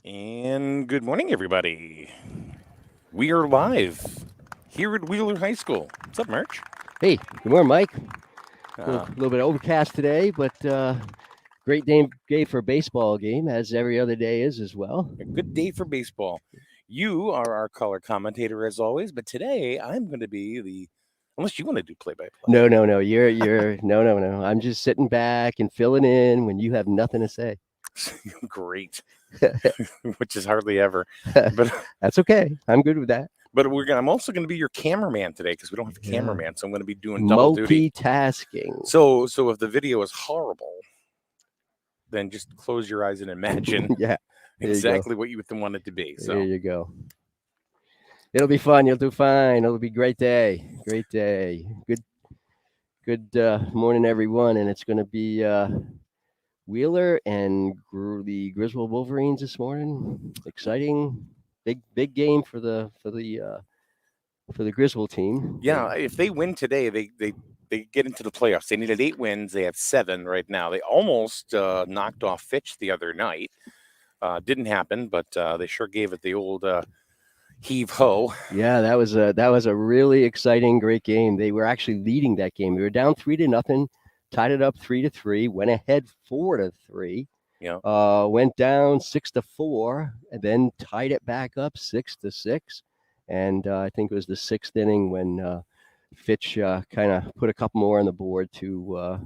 And good morning, everybody. We are live here at Wheeler High School. What's up, Merch? Hey, good morning, Mike. A Uh, little bit overcast today, but great day for a baseball game, as every other day is as well. a good day for baseball. You are our color commentator as always, but today I'm going to be unless you want to do play-by-play. No. You're no. I'm just sitting back and filling in when you have nothing to say. Great, which is hardly ever. But That's okay. I'm good with that. I'm also going to be your cameraman today because we don't have a Yeah. cameraman, so I'm going to be doing double duty. Multitasking. So if the video is horrible, then just close your eyes and imagine Yeah. There you go. exactly what you want it to be. There So you go. It'll be fun. You'll do fine. It'll be a great day. Great day. Good morning, everyone. And it's going to be Wheeler and the Griswold Wolverines this morning. Exciting, big game for the Griswold team. yeah, if they win today, they get into the playoffs. They needed 8 wins. They have 7 right now. They almost knocked off Fitch the other night. Didn't happen, but they sure gave it the old heave ho. Yeah, that was a really exciting, great game. They were actually leading that game. They were down 3-0, tied it up 3-3, went ahead 4-3. Yeah, Went down 6-4, and then tied it back up 6-6. And I think it was the sixth inning when Fitch kind of put a couple more on the board to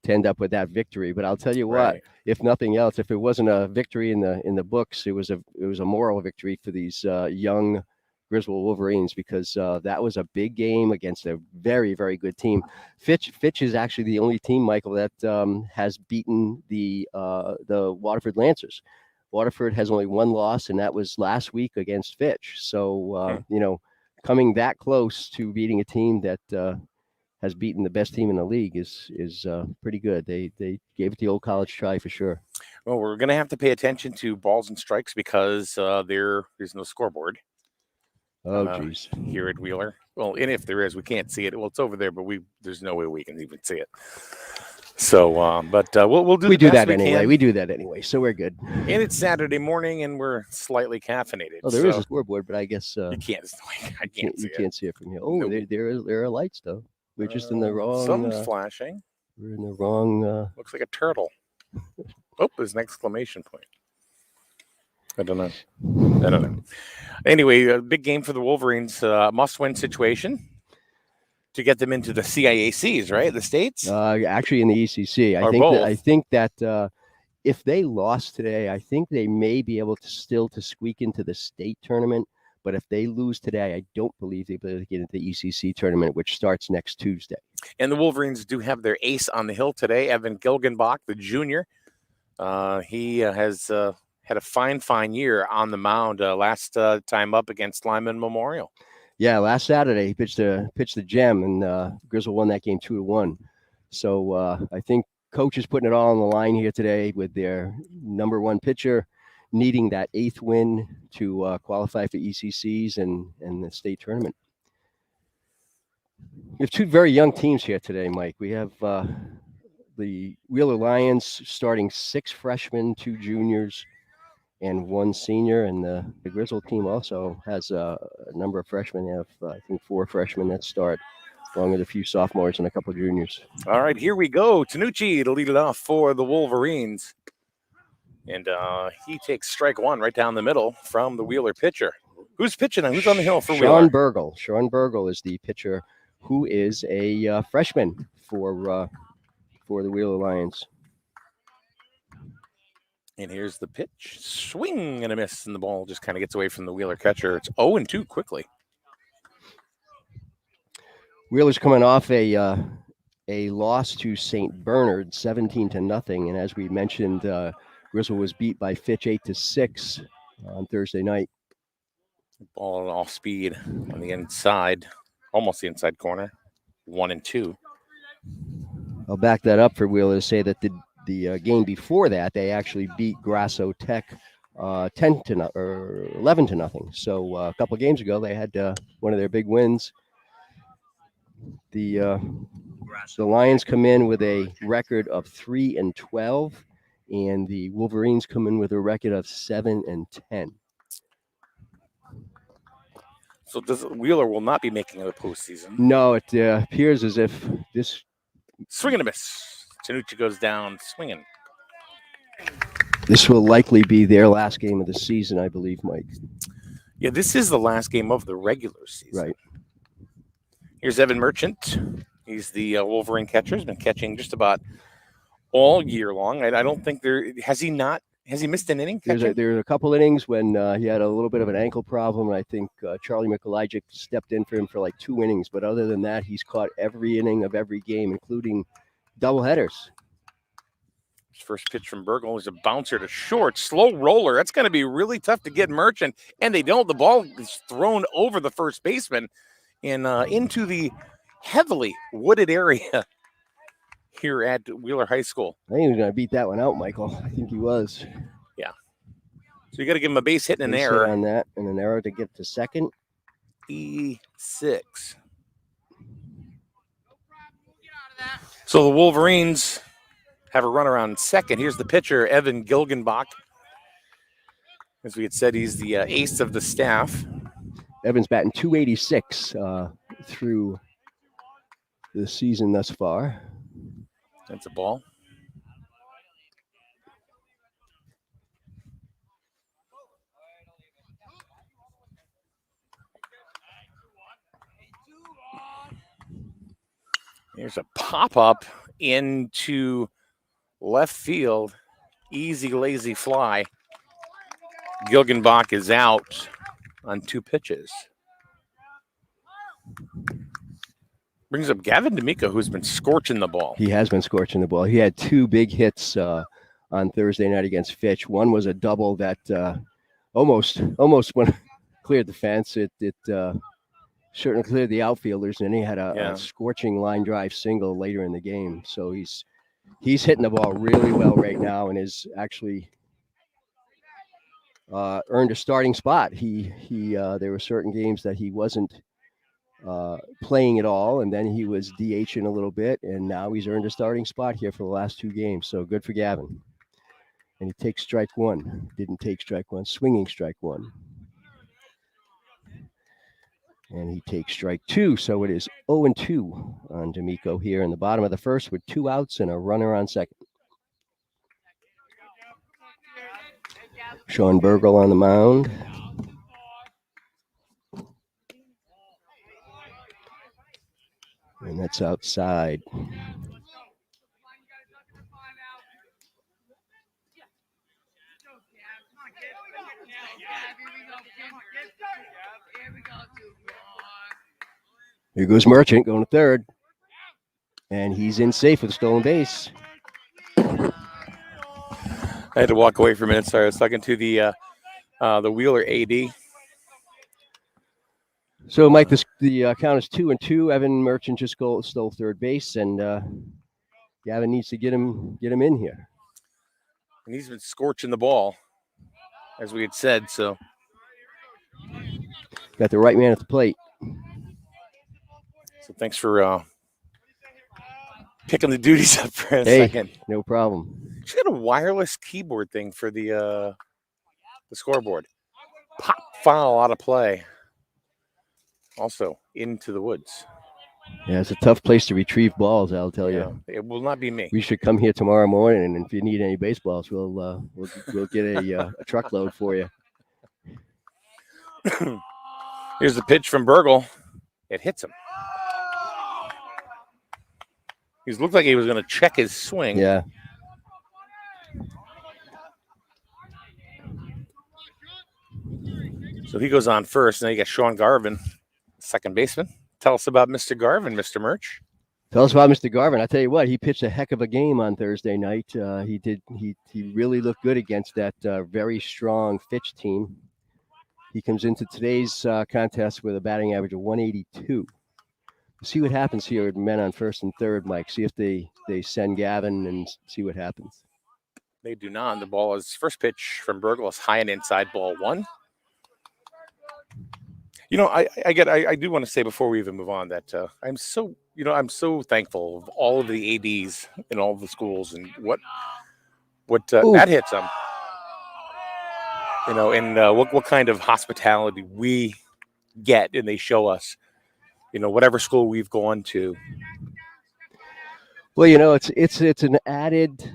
end up with that victory. But I'll tell you what, right. if nothing else, if it wasn't a victory in the books, it was a moral victory for these young Griswold Wolverines because that was a big game against a very, very good team. Fitch is actually the only team, Michael, that has beaten the Waterford Lancers. Waterford has only one loss, and that was last week against Fitch. So coming that close to beating a team that has beaten the best team in the league is pretty good. They gave it the old college try for sure. Well, we're gonna have to pay attention to balls and strikes because there is no scoreboard Oh, geez. here at Wheeler. Well, and if there is, we can't see it. Well, it's over there, but there's no way we can even see it. So, we'll do We the do best that we anyway. can. We do that anyway, so we're good. And it's Saturday morning, and we're slightly caffeinated. Oh, there is a scoreboard, but I guess you can't. I can't see you it. can't see it from here. Oh, Nope. there are lights though. We're just in the wrong. Something's flashing. We're in the wrong. Looks like a turtle. Oh, there's an exclamation point. I don't know. Anyway, a big game for the Wolverines. Must-win situation to get them into the CIACs, right? The states. Actually, in the ECC, I think that if they lost today, I think they may be able to still to squeak into the state tournament. But if they lose today, I don't believe they'll be able to get into the ECC tournament, which starts next Tuesday. And the Wolverines do have their ace on the hill today, Evan Gilgenbach, the junior. He has had a fine year on the mound last time up against Lyman Memorial. Yeah, last Saturday he pitched the gem, and Griswold won that game 2-1. So I think coach is putting it all on the line here today with their number one pitcher needing that 8th win to qualify for ECCs and the state tournament. We have two very young teams here today, Mike. We have the Wheeler Lions starting 6 freshmen, 2 juniors, and 1 senior. And the Griswold team also has a number of freshmen. They have, I think, 4 freshmen that start, along with a few sophomores and a couple of juniors. All right, here we go. Tanucci to lead it off for the Wolverines. And he takes strike 1 right down the middle from the Wheeler pitcher. Who's pitching and who's on the hill for Wheeler? Sean Burgle is the pitcher, who is a freshman for the Wheeler Lions. And here's the pitch. Swing and a miss, and the ball just kind of gets away from the Wheeler catcher. It's 0-2 quickly. Wheeler's coming off a loss to St. Bernard, 17-0, and as we mentioned, Griswold was beat by Fitch 8-6 on Thursday night. Ball off speed on the inside, almost the inside corner. 1-2. I'll back that up for Wheeler to say that the game before that they actually beat Grasso Tech 10-0 or 11-0. So a couple of games ago they had one of their big wins. The Lions come in with a record of 3-12, and the Wolverines come in with a record of 7-10. So Wheeler will not be making the postseason. No, it appears as if this Swing and a miss. Tanucci goes down swinging. will likely be their last game of the season, I believe, Mike. Yeah, this is the last game of the regular season. Right. Here's Evan Merchant. He's the Wolverine catcher. He's been catching just about all year long. I don't think has he missed an inning catching? There's a couple innings when he had a little bit of an ankle problem, and I think Charlie Mikulajic stepped in for him for like 2 innings. But other than that, he's caught every inning of every game, including doubleheaders. First pitch from Burgle is a bouncer to short, slow roller. That's going to be really tough to get Merchant, and they don't. The ball is thrown over the first baseman and into the heavily wooded area here at Wheeler High School. I think he was going to beat that one out, Michael. I think he was. Yeah. So you got to give him a base hit and an Base hit error on that, and an error to get to second. E6. So the Wolverines have a runner on second. Here's the pitcher, Evan Gilgenbach. As we had said, he's the ace of the staff. Evans batting .286 through the season thus far. That's a ball. Here's a pop-up into left field. Easy, lazy fly. Gilgenbach is out on 2 pitches. Brings up Gavin D'Amico, who's been scorching the ball. He has been scorching the ball. He had 2 big hits on Thursday night against Fitch. One was a double that almost went cleared the fence. It certainly cleared the outfielders, and he had a scorching line drive single later in the game. So he's hitting the ball really well right now, and is actually earned a starting spot. There were certain games that he wasn't playing at all, and then he was DHing a little bit, and now he's earned a starting spot here for the last 2 games. So good for Gavin. And he takes strike 1. Didn't take strike 1, swinging strike 1. And he takes strike 2. So it is 0-2 on D'Amico here in the bottom of the first with 2 outs and a runner on second. Sean Burgle on the mound. And that's outside. Here goes Merchant going to third. And he's in safe with a stolen base. I had to walk away for a minute. Sorry, I was talking to the Wheeler AD. So, Mike, the count is 2-2. Evan Merchant just stole third base, and Gavin needs to get him in here. And he's been scorching the ball, as we had said. So, got the right man at the plate. So thanks for picking the duties up for a second. No problem. She's got a wireless keyboard thing for the scoreboard. Pop foul out of play. Also into the woods. Yeah, it's a tough place to retrieve balls, I'll tell you. It will not be me. We should come here tomorrow morning, and if you need any baseballs, we'll get a truckload for you. Here's the pitch from Burgle. It hits him. He looked like he was going to check his swing. Yeah. So he goes on first, and then you got Sean Garvin, second baseman. Tell us about Mr. Garvin, Mr. Murch. Tell us about Mr. Garvin. I tell you what, he pitched a heck of a game on Thursday night. He really looked good against that very strong Fitch team. He comes into today's contest with a batting average of 182. See what happens here with men on first and third, Mike. See if they send Gavin and see what happens. They do not. The ball is first pitch from Burgle is high and inside, ball 1. You know, I do want to say before we even move on that I'm so thankful of all of the ADs in all of the schools and what what Ooh. that hits them. And what kind of hospitality we get, and they show us, whatever school we've gone to. Well, it's an added,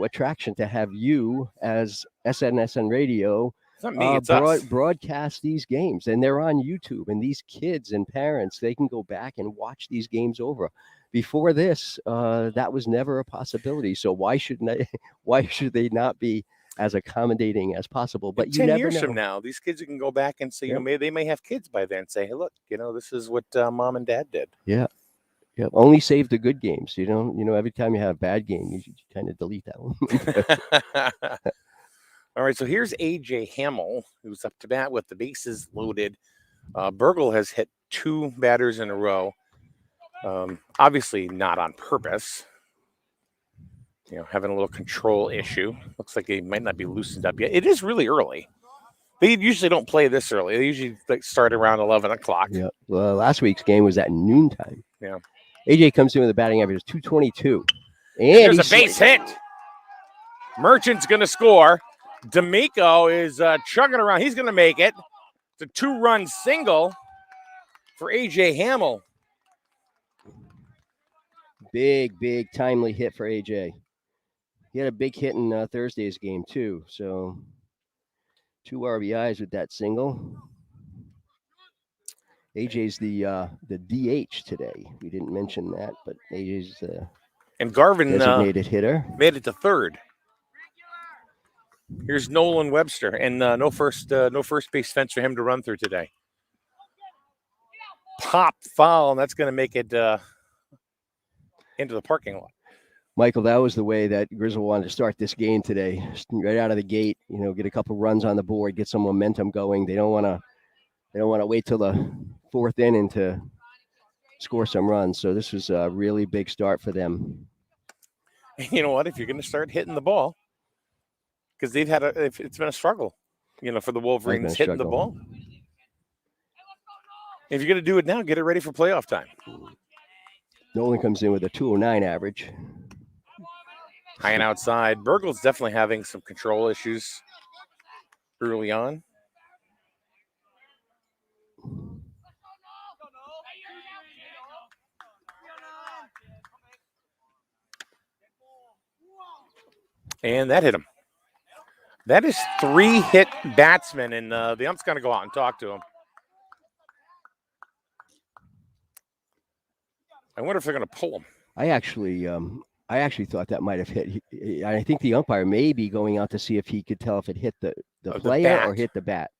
attraction to have you as SNSN Radio It's not me, it's us. broadcast these games, and they're on YouTube, and these kids and parents, they can go back and watch these games over. Before this, that was never a possibility. So why should they not be as accommodating as possible? But you 10 never years know. from now, these kids can go back and say, Yep. maybe they may have kids by then. Say, hey, look, this is what mom and dad did. Yeah. Yeah. Only save the good games. Every time you have a bad game, you should kind of delete that one. All right. So here's AJ Hamill, who's up to bat with the bases loaded. Burgle has hit 2 batters in a row. Obviously not on purpose. Having a little control issue. Looks like they might not be loosened up yet. It is really early. They usually don't play this early. They usually start around 11 o'clock. Yeah. Well, last week's game was at noontime. Yeah. AJ comes in with a batting average of 222. And there's a base hit. Merchant's going to score. D'Amico is chugging around. He's going to make it. It's a 2-run single for AJ Hamill. Big timely hit for AJ. He had a big hit in Thursday's game too. So 2 RBIs with that single. AJ's the DH today. We didn't mention that, but AJ's and Garvin designated hitter. Made it to third. Here's Nolan Webster, and no first base fence for him to run through today. Pop foul, and that's going to make it into the parking lot. Michael, that was the way that Grizzle wanted to start this game today. Right out of the gate, get a couple runs on the board, get some momentum going. They don't want to wait till the 4th inning to score some runs. So this was a really big start for them. And you know what? If you're going to start hitting the ball, because it's been a struggle, for the Wolverines hitting the ball. If you're going to do it now, get it ready for playoff time. Nolan comes in with a 209 average. High and outside. Burgle's definitely having some control issues early on. And that hit him. That is 3 hit batsmen, and the ump's going to go out and talk to him. I wonder if they're going to pull him. I actually thought that might have hit. I think the umpire may be going out to see if he could tell if it hit the player or hit the bat.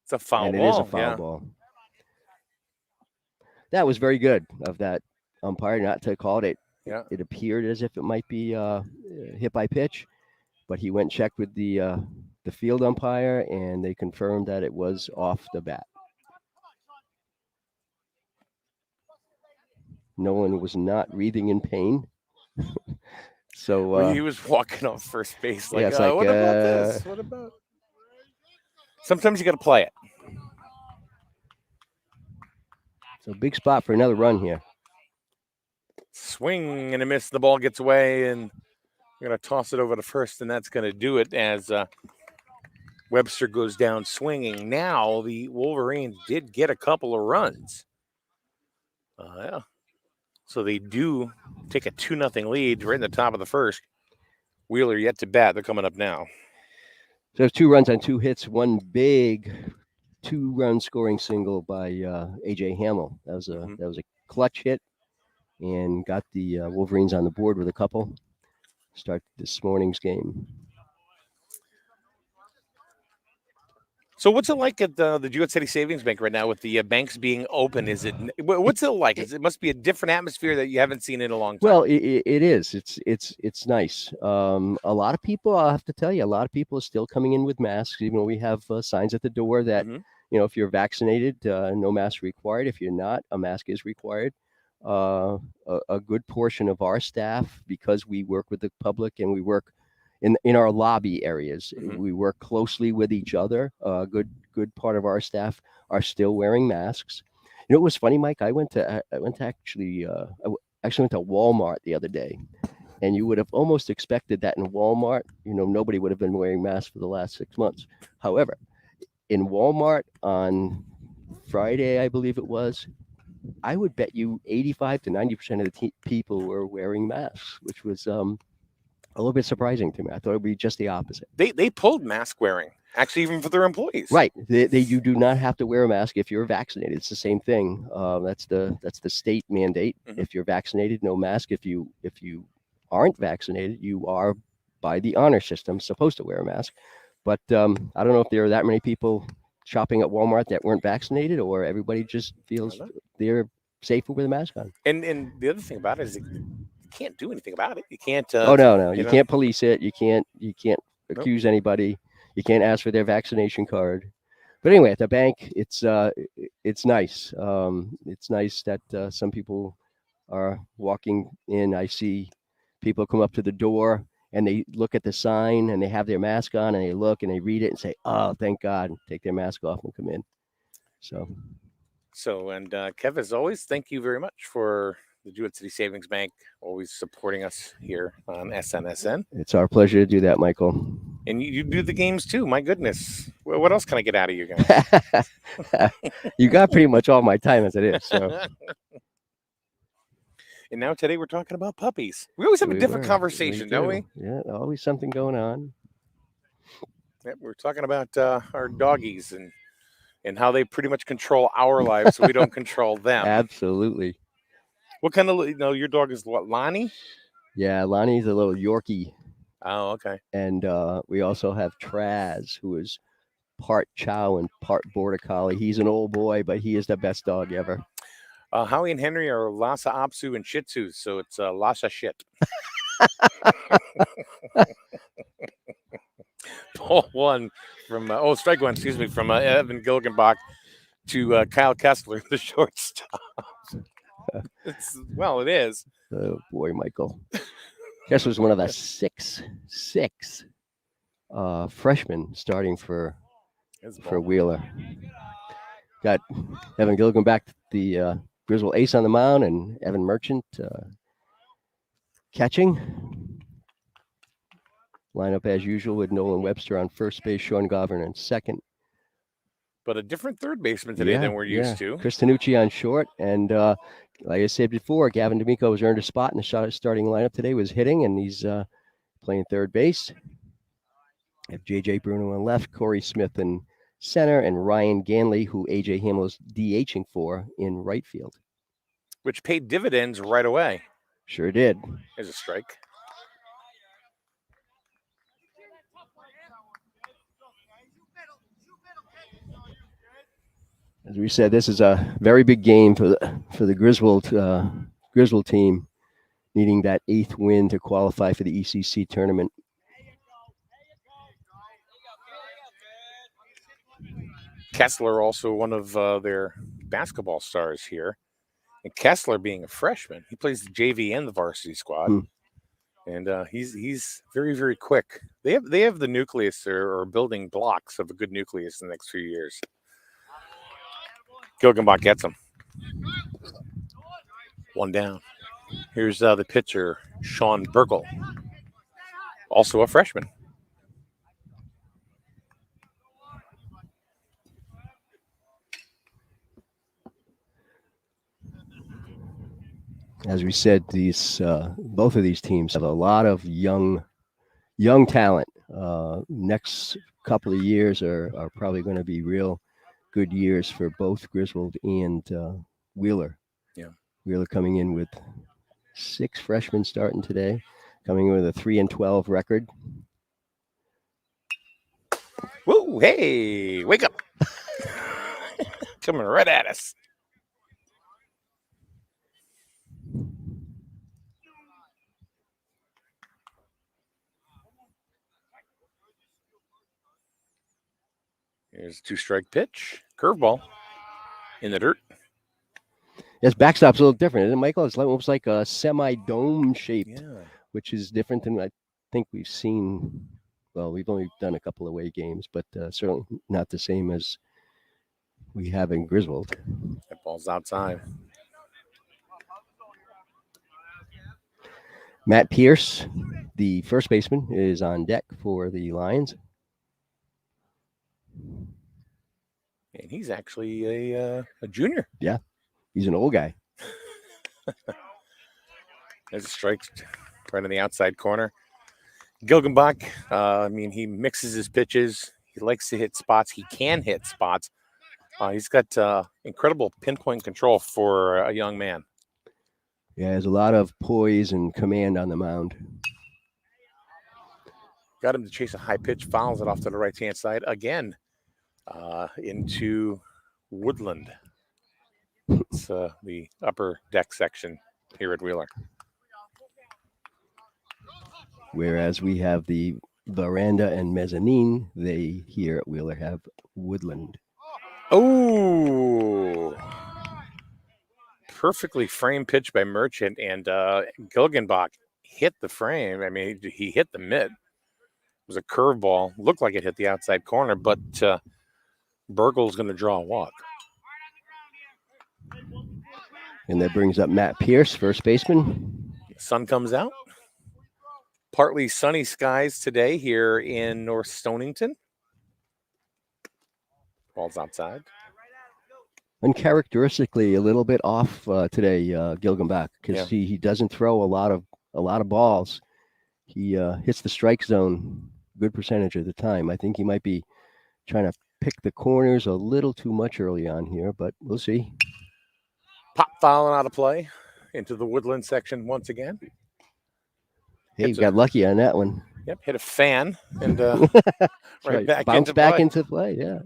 It's a foul ball. It is a foul ball. That was very good of that umpire not to call it. Yeah. It appeared as if it might be hit by pitch, but he went and checked with the field umpire, and they confirmed that it was off the bat. Nolan was not wreathing in pain. So he was walking off first base like, yeah, what about this? What about? Sometimes you got to play it. So big spot for another run here. Swing and a miss. The ball gets away, and we're going to toss it over to first, and that's going to do it as Webster goes down swinging. Now the Wolverines did get a couple of runs. Yeah. So they do take a 2-0 lead right in the top of the first. Wheeler yet to bat. They're coming up now. So 2 runs on 2 hits, 1 big 2-run scoring single by AJ Hamill. That was a clutch hit and got the Wolverines on the board with a couple. Start this morning's game. So what's it like at the Jewett City Savings Bank right now with the banks being open? What's it like? It must be a different atmosphere that you haven't seen in a long time. Well, it is. It's nice. A lot of people, I'll have to tell you, a lot of people are still coming in with masks, even though we have signs at the door that, if you're vaccinated, no mask required. If you're not, a mask is required. A good portion of our staff, because we work with the public and we work in our lobby areas, we work closely with each other. A good part of our staff are still wearing masks. It was funny, Mike. I went to Walmart the other day, And you would have almost expected that in Walmart, nobody would have been wearing masks for the last 6 months. However, in Walmart on Friday, I believe it was, I would bet you 85 to 90% of the people were wearing masks, which was a little bit surprising to me. I thought it would be just the opposite. They pulled mask wearing, actually, even for their employees. Right. You do not have to wear a mask if you're vaccinated. It's the same thing. That's the state mandate. Mhm. If you're vaccinated, no mask. If you aren't vaccinated, you are, by the honor system, supposed to wear a mask. But I don't know if there are that many people shopping at Walmart that weren't vaccinated, or everybody just feels they're safer with a mask on. And the other thing about it is you can't do anything about it. You can't. Oh no, you know. can't police it. You can't accuse anybody. You can't ask for their vaccination card. But anyway, at the bank, it's nice. It's nice that some people are walking in. I see people come up to the door and they look at the sign and they have their mask on and they look and they read it and say, "Oh, thank God," and take their mask off and come in. So, And Kev, as always, thank you very much for the Jewett City Savings Bank always supporting us here on SNSN. it's our pleasure to do that, Michael. And you do the games too. My goodness. Well, what else can I get out of you guys? You got pretty much all my time as it is. So. And now today we're talking about puppies. We always have a different conversation, don't we? Yeah, always something going on. Yeah, we're talking about our doggies and how they pretty much control our lives, so we don't control them. Absolutely. What kind of, your dog is what, Lonnie? Yeah, Lonnie's a little Yorkie. Oh, okay. And we also have Traz, who is part Chow and part Border Collie. He's an old boy, but he is the best dog ever. Howie and Henry are Lhasa Apso and Shih Tzus, so it's Lhasa shit. Ball one from strike one, excuse me, from Evan Gilgenbach to Kyle Kessler, the shortstop. It is. Oh boy, Michael. Kessler's one of the six freshmen starting for Wheeler. Got Evan Gilgenbach, the Griswold ace, on the mound, and Evan Merchant catching. Lineup as usual with Nolan Webster on first base, Sean Govern on second. But a different third baseman today than we're used to. Chris Tanucci on short. And like I said before, Gavin D'Amico has earned a spot in the starting lineup today, was hitting, and he's playing third base. We have J.J. Bruno on left, Corey Smith in center, and Ryan Ganley, who A.J. Hamill is DHing for, in right field. Which paid dividends right away. Sure did. There's a strike. As we said, this is a very big game for the Griswold team, needing that 8th win to qualify for the ECC tournament. Kessler also one of their basketball stars here. And Kessler being a freshman, he plays the JV and the varsity squad. And he's very, very quick. They have the nucleus or building blocks of a good nucleus in the next few years. Gilgenbach gets him. One down. Here's the pitcher, Sean Burkle, also a freshman. As we said, both of these teams have a lot of young talent. Next couple of years are probably going to be real good years for both Griswold and Wheeler. Yeah, Wheeler coming in with 6 freshmen starting today, coming in with a 3-12 record. Whoa! Hey, wake up! Coming right at us. Here's a 2-strike pitch. Curveball in the dirt. Yes, backstop's a little different, isn't it, Michael? It's almost like a semi-dome shaped, which is different than I think we've seen. Well, we've only done a couple of away games, but certainly not the same as we have in Griswold. That ball's outside. Matt Pierce, the first baseman, is on deck for the Lions. And he's actually a junior. He's an old guy. There's a strike right on the outside corner. Gilgenbach, he mixes his pitches. He likes to hit spots. He can hit spots. He's got incredible pinpoint control for a young man. Yeah, there's a lot of poise and command on the mound. Got him to chase a high pitch, fouls it off to the right-hand side again into Woodland. It's the upper deck section here at Wheeler. Whereas we have the veranda and mezzanine, they here at Wheeler have Woodland. Oh, perfectly framed pitch by Merchant, and Gilgenbach hit the frame. I mean, he hit the mid. It was a curveball. Looked like it hit the outside corner, but Burgle's going to draw a walk. And that brings up Matt Pierce, first baseman. Sun comes out. Partly sunny skies today here in North Stonington. Ball's outside. Uncharacteristically, a little bit off today, Gilgenbach, because he doesn't throw a lot of balls. He hits the strike zone good percentage of the time. I think he might be trying to pick the corners a little too much early on here, but we'll see. Pop fouling out of play into the Woodland section once again. Hey, you got lucky on that one. Yep, hit a fan and right back bounce into back play. into play. Yeah,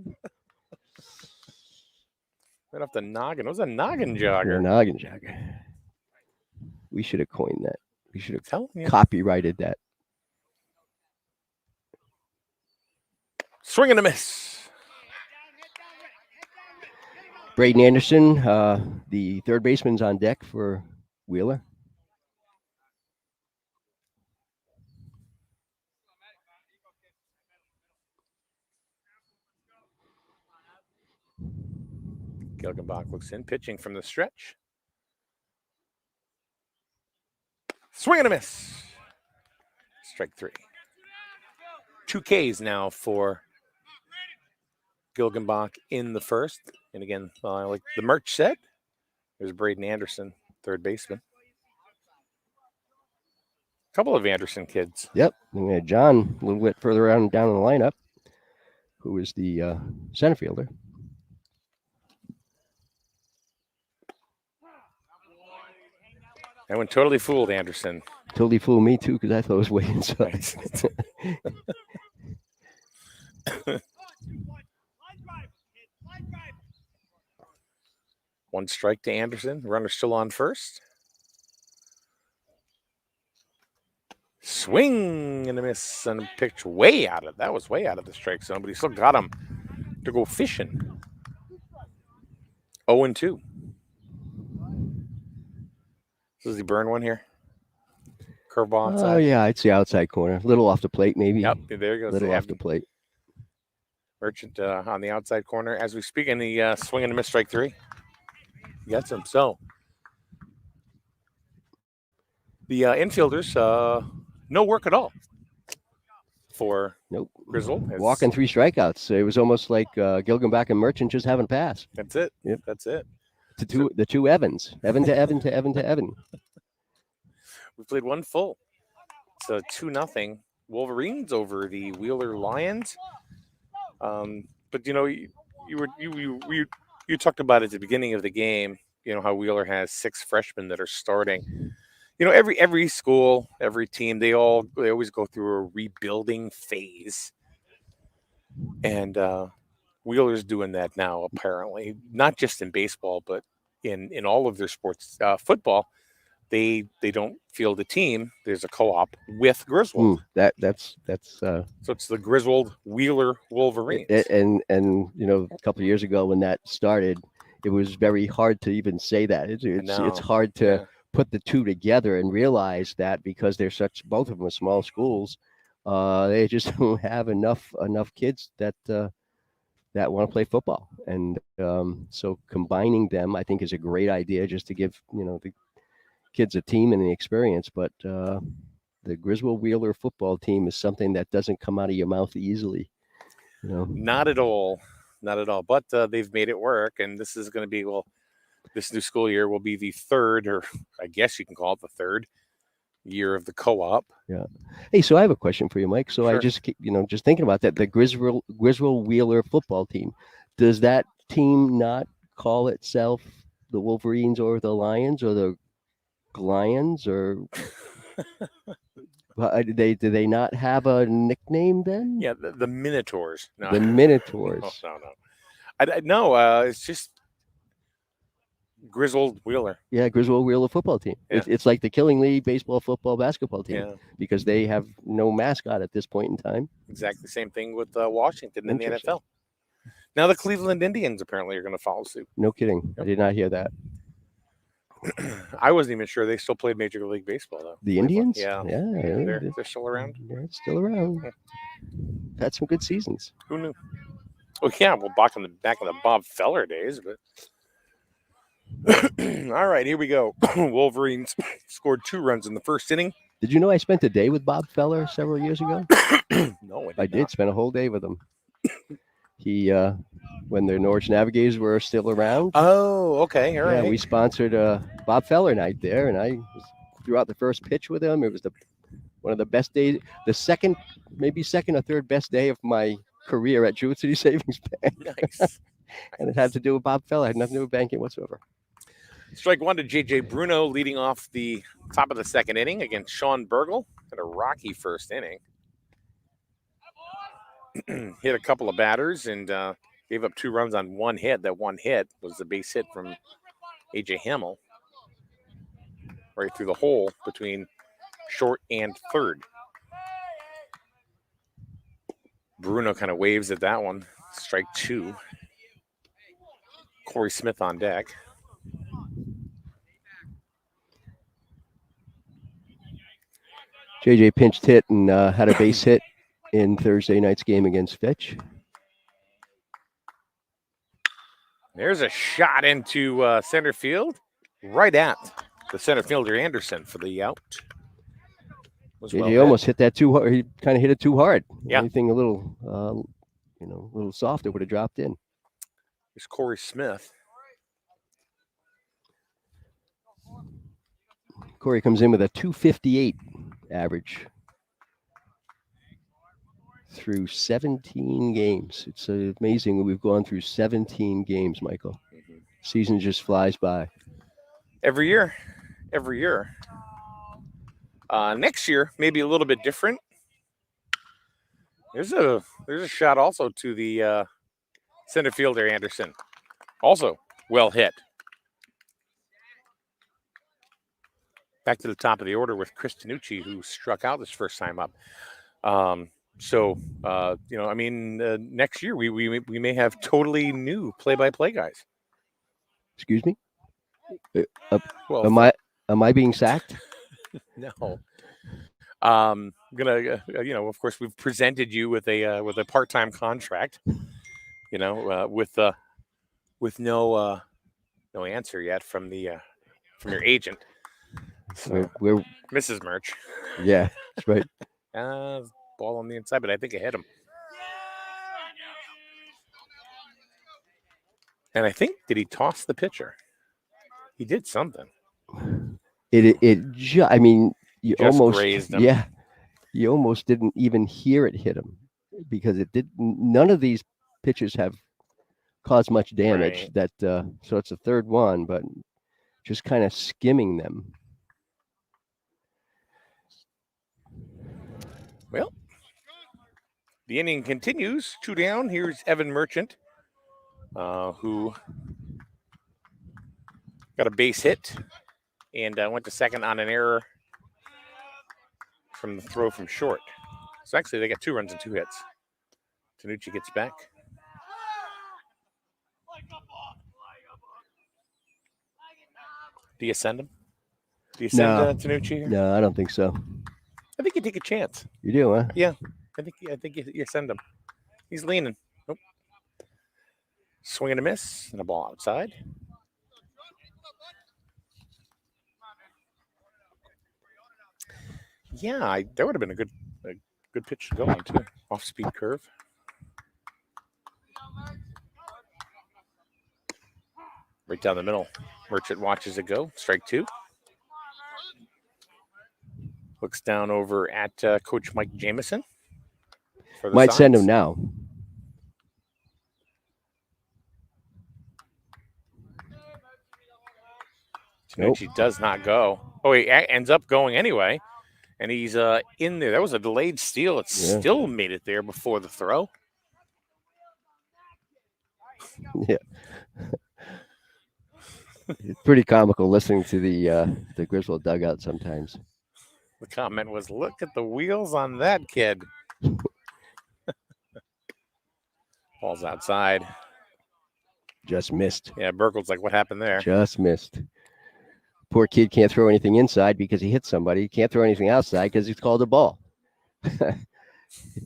right off the noggin. It was a noggin jogger. Noggin jogger. We should have coined that. We should have you. Copyrighted that. Swing and a miss. Braden Anderson, the third baseman's on deck for Wheeler. Gilgenbach looks in, pitching from the stretch. Swing and a miss. Strike three. 2 Ks now for Gilgenbach in the first. And again, like the merch said, there's Braden Anderson, third baseman. A couple of Anderson kids. Yep. And we had John a little bit further down in the lineup, who is the center fielder. That one totally fooled Anderson. Totally fooled me too, because I thought it was way inside. One strike to Anderson. Runner still on first. Swing and a miss and a pitch way out of that was way out of the strike zone, but he still got him to go fishing. 0-2. Does he burn one here? Curveball outside. Oh yeah, I'd say outside corner, a little off the plate maybe. Yep, there goes. A little off the plate. Merchant on the outside corner as we speak, in the swing and a miss, strike three. He gets him. So the infielders, no work at all for Griswold. Walking 3 strikeouts. It was almost like Gilgenbach and Merchant just haven't passed. That's it. Yep. That's it. The two Evans. Evan to Evan to Evan to Evan. We played one full. It's 2-0 Wolverines over the Wheeler Lions. But you talked about at the beginning of the game, how Wheeler has 6 freshmen that are starting. Every school, every team, they always go through a rebuilding phase. And Wheeler's doing that now, apparently, not just in baseball, but in all of their sports. Football, they don't field a team. There's a co-op with Griswold. That's so it's the Griswold Wheeler Wolverines. And a couple of years ago when that started, it was very hard to even say that. It's hard to put the two together and realize that because they're both of them are small schools, they just don't have enough kids that want to play football. And so combining them, I think, is a great idea, just to give kid's a team and the experience, but the Griswold Wheeler football team is something that doesn't come out of your mouth easily. You know, Not at all. Not at all. But they've made it work. And this is going to be, this new school year will be the third, or I guess you can call it the third year of the co-op. Yeah. Hey, so I have a question for you, Mike. So I Sure. just, just thinking about that, the Griswold Wheeler football team, does that team not call itself the Wolverines or the Lions or the Lions or do they not have a nickname then? Yeah, the Minotaurs. No. The Minotaurs. No. No, it's just Griswold Wheeler. Yeah, Griswold Wheeler football team. Yeah. It's like the Killing League baseball, football, basketball team Yeah, because they have no mascot at this point in time. exactly the same thing with Washington in the Interesting. NFL. Now the Cleveland Indians apparently are going to follow suit. No kidding. Yep. I did not hear that. I wasn't even sure they still played Major League Baseball though. The Indians? Yeah. Yeah. They're still around. They're still around. Had some good seasons. Who knew? Oh yeah, well back in the Bob Feller days, but all right, here we go. Wolverines scored 2 runs in the first inning. Did you know I spent a day with Bob Feller several years ago? No, I did spend a whole day with him. He, when the Norwich Navigators were still around, Oh, okay, all right. yeah, we sponsored a Bob Feller night there, and I threw out the first pitch with him. It was one of the best days, the second or third best day of my career at Jewett City Savings Bank, Nice. and it had to do with Bob Feller. It had nothing to do with banking whatsoever. Strike one to J.J. Bruno, leading off the top of the second inning against Sean Burgle. Had a rocky first inning. Hit a couple of batters and gave up 2 runs on 1 hit. That 1 hit was the base hit from A.J. Hamill right through the hole between short and third. Bruno kind of waves at that one. Strike 2. Corey Smith on deck. JJ pinched hit and had a base hit in Thursday night's game against Fitch. There's a shot into center field, right at the center fielder Anderson for the out. JJ almost hit that too hard. He kind of hit it too hard. Yeah. Anything a little, a little softer would have dropped in. There's Corey Smith. Corey comes in with a 258 average through 17 games. It's amazing that we've gone through 17 games, Michael. Season just flies by. Every year. Next year, maybe a little bit different. There's a shot also to the center fielder Anderson. Also well hit. Back to the top of the order with Chris Tanucci, who struck out this first time up. Next year we may have totally new play-by-play guys. Excuse me? Well, Am I being sacked? no. Of course, we've presented you with a part-time contract. With no answer yet from your agent. So, We're Mrs. Murch. yeah, that's right. Ball on the inside, but I think it hit him. And I think, did he toss the pitcher? He did something. You Just almost grazed him. Yeah, you almost didn't even hear it hit him because it did. None of these pitches have caused much damage. Right. So it's a third one, but just kind of skimming them. Well, the inning continues. 2 down. Here's Evan Merchant, who got a base hit and went to second on an error from the throw from short. So actually, they got 2 runs and 2 hits. Tanucci gets back. Do you send him? Do you send Tanucci here? No, I don't think so. I think you take a chance. You do, huh? Yeah, I think you send him. He's leaning. Nope. Swing and a miss, and a ball outside. Yeah, that would have been a good pitch to go on too. Off speed curve. Right down the middle. Merchant watches it go. Strike 2. Looks down over at Coach Mike Jamison. For the Might send him signs. now. Tanucci does not go. Oh, he ends up going anyway. And he's in there. That was a delayed steal. It still made it there before the throw. Yeah. It's pretty comical listening to the Griswold dugout sometimes. The comment was, look at the wheels on that kid. Ball's outside. Just missed. Yeah, Burkle's like, what happened there? Just missed. Poor kid can't throw anything inside because he hit somebody. He can't throw anything outside because he's called a ball. If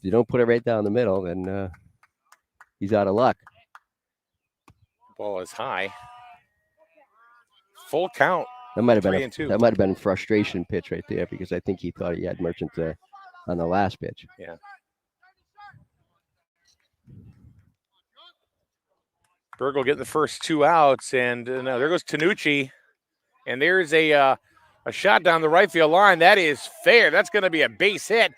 you don't put it right down the middle, then he's out of luck. Ball is high. Full count. That might have been a frustration pitch right there because I think he thought he had Merchant on the last pitch. Yeah. Burgle getting the first 2 outs, and there goes Tanucci, and there's a shot down the right field line. That is fair. That's going to be a base hit.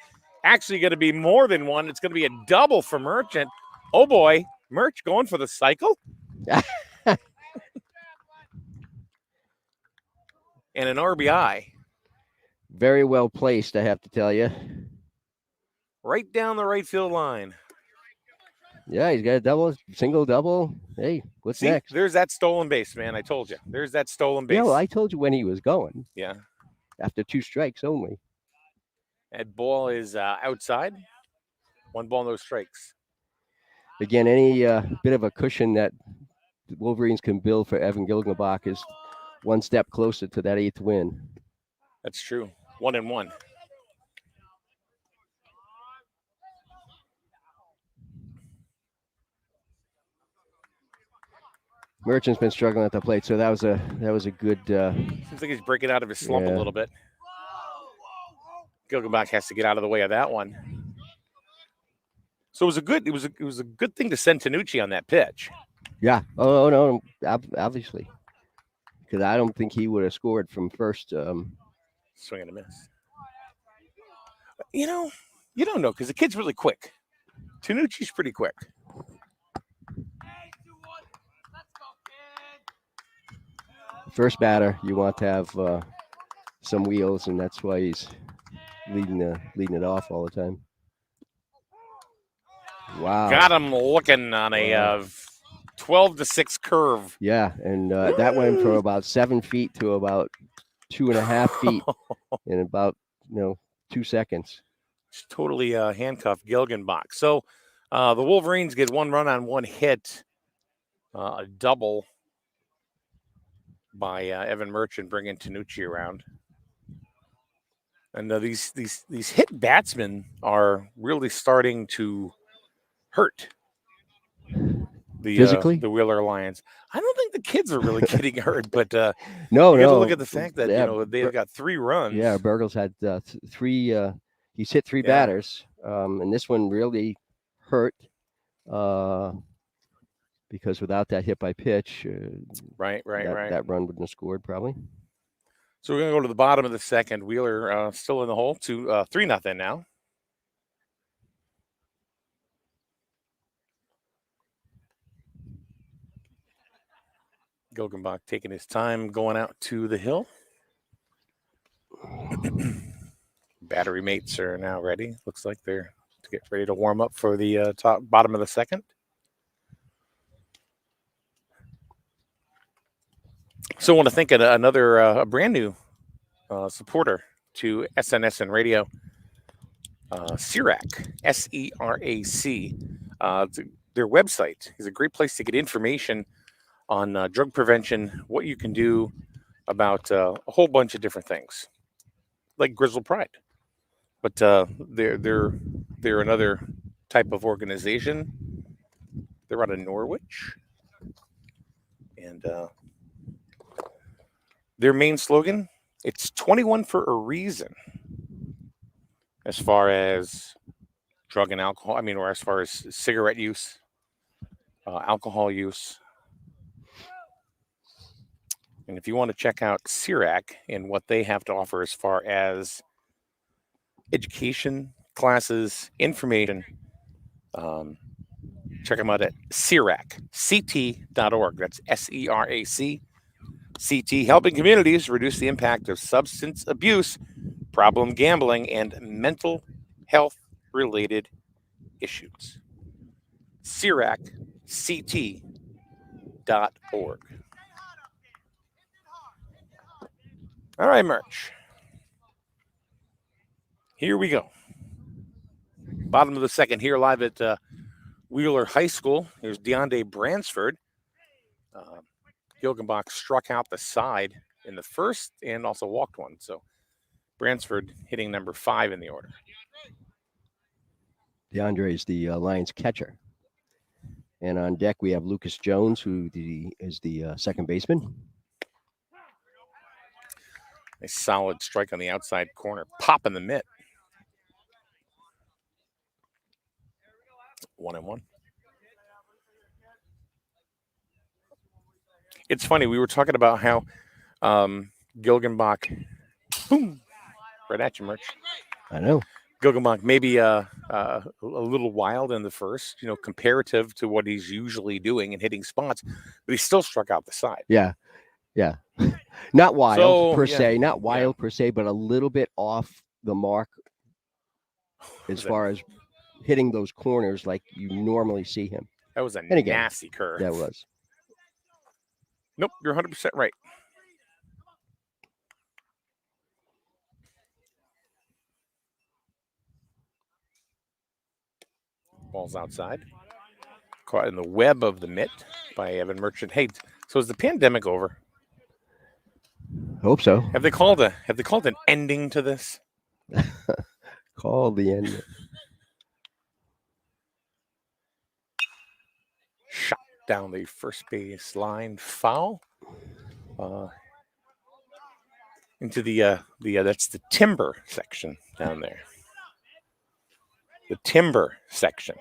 Actually going to be more than one. It's going to be a double for Merchant. Oh, boy. Merch going for the cycle? And an RBI. Very well placed, I have to tell you. Right down the right field line. Yeah, he's got a double, single, double. Hey, what's next? There's that stolen base, man. I told you. There's that stolen base. Yeah, well, I told you when he was going. Yeah. After 2 strikes only. That ball is outside. 1 ball, no strikes. Again, any bit of a cushion that the Wolverines can build for Evan Gilgenbach is one step closer to that 8th win. That's true. 1-1. Merchant's been struggling at the plate, so that was a good. Seems like he's breaking out of his slump a little bit. Gilgenbach has to get out of the way of that one. So it was a good thing to send Tanucci on that pitch. Yeah. Oh no, obviously, because I don't think he would have scored from first. Swing and a miss. You don't know because the kid's really quick. Tanucci's pretty quick. First batter, you want to have some wheels, and that's why he's leading it off all the time. Wow! Got him looking on a 12-6 curve. Yeah, and that went from about 7 feet to about 2.5 feet in about 2 seconds. It's totally handcuffed Gilgenbach. So the Wolverines get 1 run on 1 hit, a double by Evan Merchant, bringing Tanucci around. And these hit batsmen are really starting to hurt physically the Wheeler Lions. I don't think the kids are really getting hurt, but no. You got to look at the fact that they've got 3 runs. Yeah, Burgle's had 3. He's hit 3 batters, and this one really hurt. Because without that hit by pitch, right. That run wouldn't have scored probably. So we're going to go to the bottom of the second. Wheeler still in the hole, 3-0 now. Gilgenbach taking his time going out to the hill. Battery mates are now ready. Looks like they're to get ready to warm up for the bottom of the second. So I want to thank another brand new supporter to SNSN Radio, CERAC, SERAC. Their website is a great place to get information on drug prevention, what you can do about a whole bunch of different things, like Grizzle Pride. But they're another type of organization. They're out of Norwich, and their main slogan, it's 21 for a reason. as far as drug and alcohol. I mean, or as far as cigarette use, alcohol use. And if you want to check out CIRAC and what they have to offer as far as education, classes, information, check them out at CIRAC.org. That's SERAC. CT, helping communities reduce the impact of substance abuse, problem gambling, and mental health related issues. CIRAC.org. All right, Merch. Here we go. Bottom of the second here, live at Wheeler High School. Here's Deonde Bransford. Gilgenbach struck out the side in the first and also walked one. So Bransford hitting number 5 in the order. DeAndre is the Lions catcher. And on deck, we have Lucas Jones, who is the second baseman. A solid strike on the outside corner. Pop in the mitt. 1-1. It's funny. We were talking about how Gilgenbach, boom, right at you, Merch. I know. Gilgenbach maybe a little wild in the first, comparative to what he's usually doing and hitting spots, but he still struck out the side. Yeah. Not wild per se, but a little bit off the mark as far as hitting those corners like you normally see him. That was a nasty curve. That was. Nope, you're 100% right. Ball's outside. Caught in the web of the mitt by Evan Merchant. Hey, so is the pandemic over? Hope so. Have they called an ending to this? Call the end. Shot down the first base line, foul. Into the that's the timber section down there. The timber section.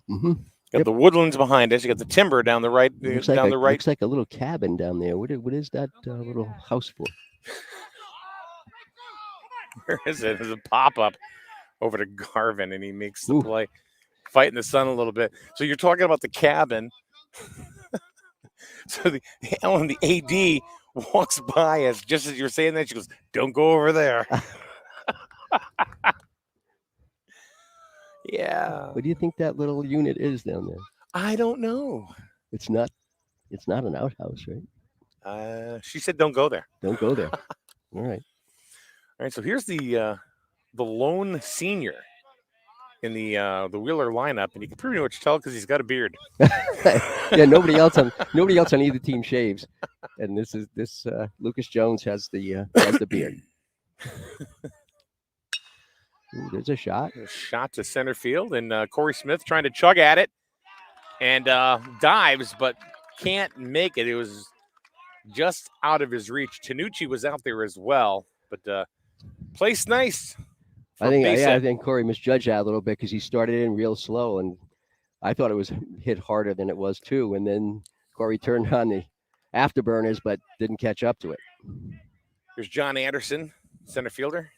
Mm-hmm. You got the woodlands behind us. You got the timber down the right. Looks like a little cabin down there. What is that little house for? Where is it? There's a pop-up over to Garvin, and he makes the play. Fighting the sun a little bit. So you're talking about the cabin. So the AD walks by as just as you're saying that, she goes, "Don't go over there." Yeah. What do you think that little unit is down there? I don't know. It's not an outhouse, right? She said, "Don't go there." Don't go there. All right. So here's the lone senior in the Wheeler lineup, and you can pretty much tell because he's got a beard. Yeah, nobody else on either team shaves, and this Lucas Jones has the beard. Ooh, there's a shot. A shot to center field, and Corey Smith trying to chug at it, and dives, but can't make it. It was just out of his reach. Tanucci was out there as well, but placed nice. I think Corey misjudged that a little bit because he started in real slow, and I thought it was hit harder than it was too. And then Corey turned on the afterburners, but didn't catch up to it. Here's John Anderson, center fielder.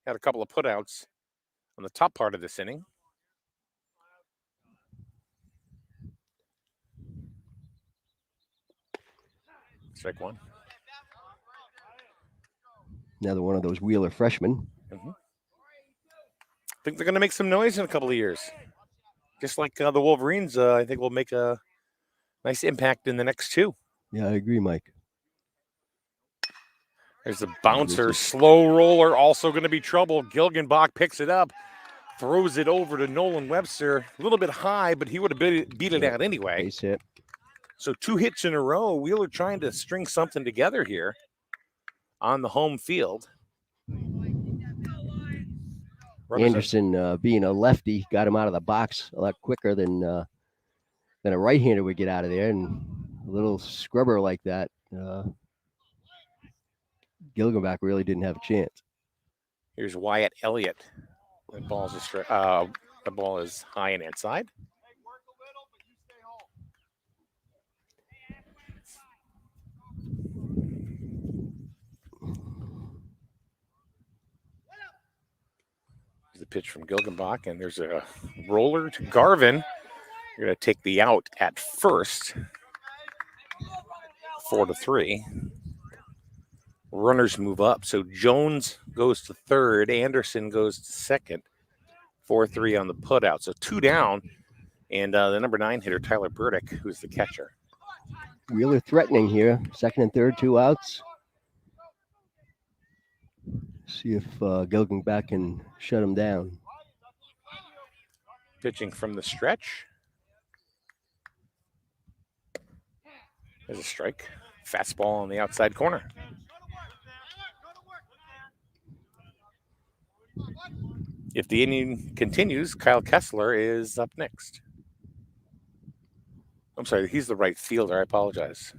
Had a couple of putouts on the top part of this inning. Strike one. Another one of those Wheeler freshmen. Mm-hmm. Think they're going to make some noise in a couple of years. Just like the Wolverines, I think will make a nice impact in the next two. Yeah, I agree, Mike. There's a bouncer, slow roller, also going to be trouble. Gilgenbach picks it up, throws it over to Nolan Webster. A little bit high, but he would have beat it out anyway. Base hit. So 2 hits in a row. Wheeler trying to string something together here on the home field. Anderson, being a lefty, got him out of the box a lot quicker than a right-hander would get out of there. And a little scrubber like that, Gilgenbach really didn't have a chance. Here's Wyatt Elliott The the ball is high and inside. There's a pitch from Gilgenbach, and there's a roller to Garvin. You're going to take the out at first. 4-3. Runners move up. So Jones goes to third. Anderson goes to second. 4-3 on the putout. So 2 down. And the number 9 hitter, Tyler Burdick, who's the catcher. Wheeler threatening here. Second and third, 2 outs. See if Gilgenbach can shut him down. Pitching from the stretch. There's a strike. Fastball on the outside corner. If the inning continues, Kyle Kessler is up next. I'm sorry, he's the right fielder. I apologize.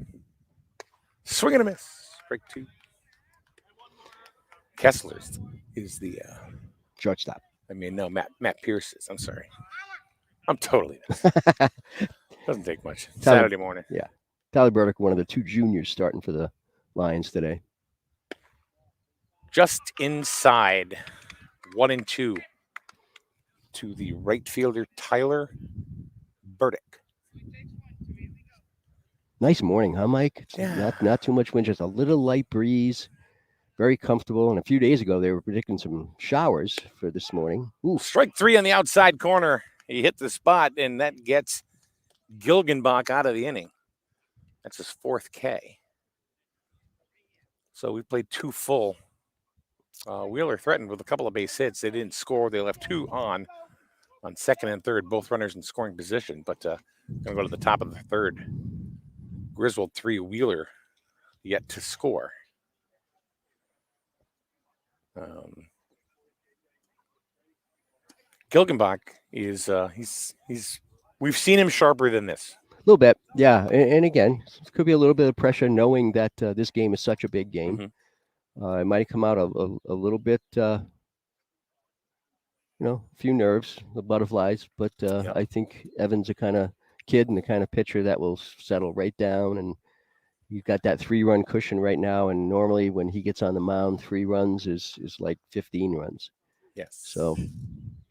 Swing and a miss. Strike 2. Kessler is the Shortstop. no, Matt Pierce is. I'm sorry. I'm totally doesn't take much. Saturday morning. Yeah. Tyler Burdick, one of the 2 juniors starting for the Lions today. Just inside. 1-2 to the right fielder, Tyler Burdick. Nice morning, huh, Mike? It's not too much wind, just a little light breeze. Very comfortable. And a few days ago, they were predicting some showers for this morning. Ooh, strike 3 on the outside corner. He hit the spot, and that gets Gilgenbach out of the inning. That's his 4th K. So we played 2 full. Wheeler threatened with a couple of base hits. They didn't score. They left 2 on second and third, both runners in scoring position. But going to go to the top of the third. Griswold 3, Wheeler yet to score. Gilgenbach is we've seen him sharper than this. A little bit, yeah. And again, it could be a little bit of pressure knowing that this game is such a big game. Mm-hmm. It might have come out a little bit, a few nerves, the butterflies. But I think Evan's the kind of kid and the kind of pitcher that will settle right down. And you've got that 3-run cushion right now. And normally when he gets on the mound, 3 runs is like 15 runs. Yes. So,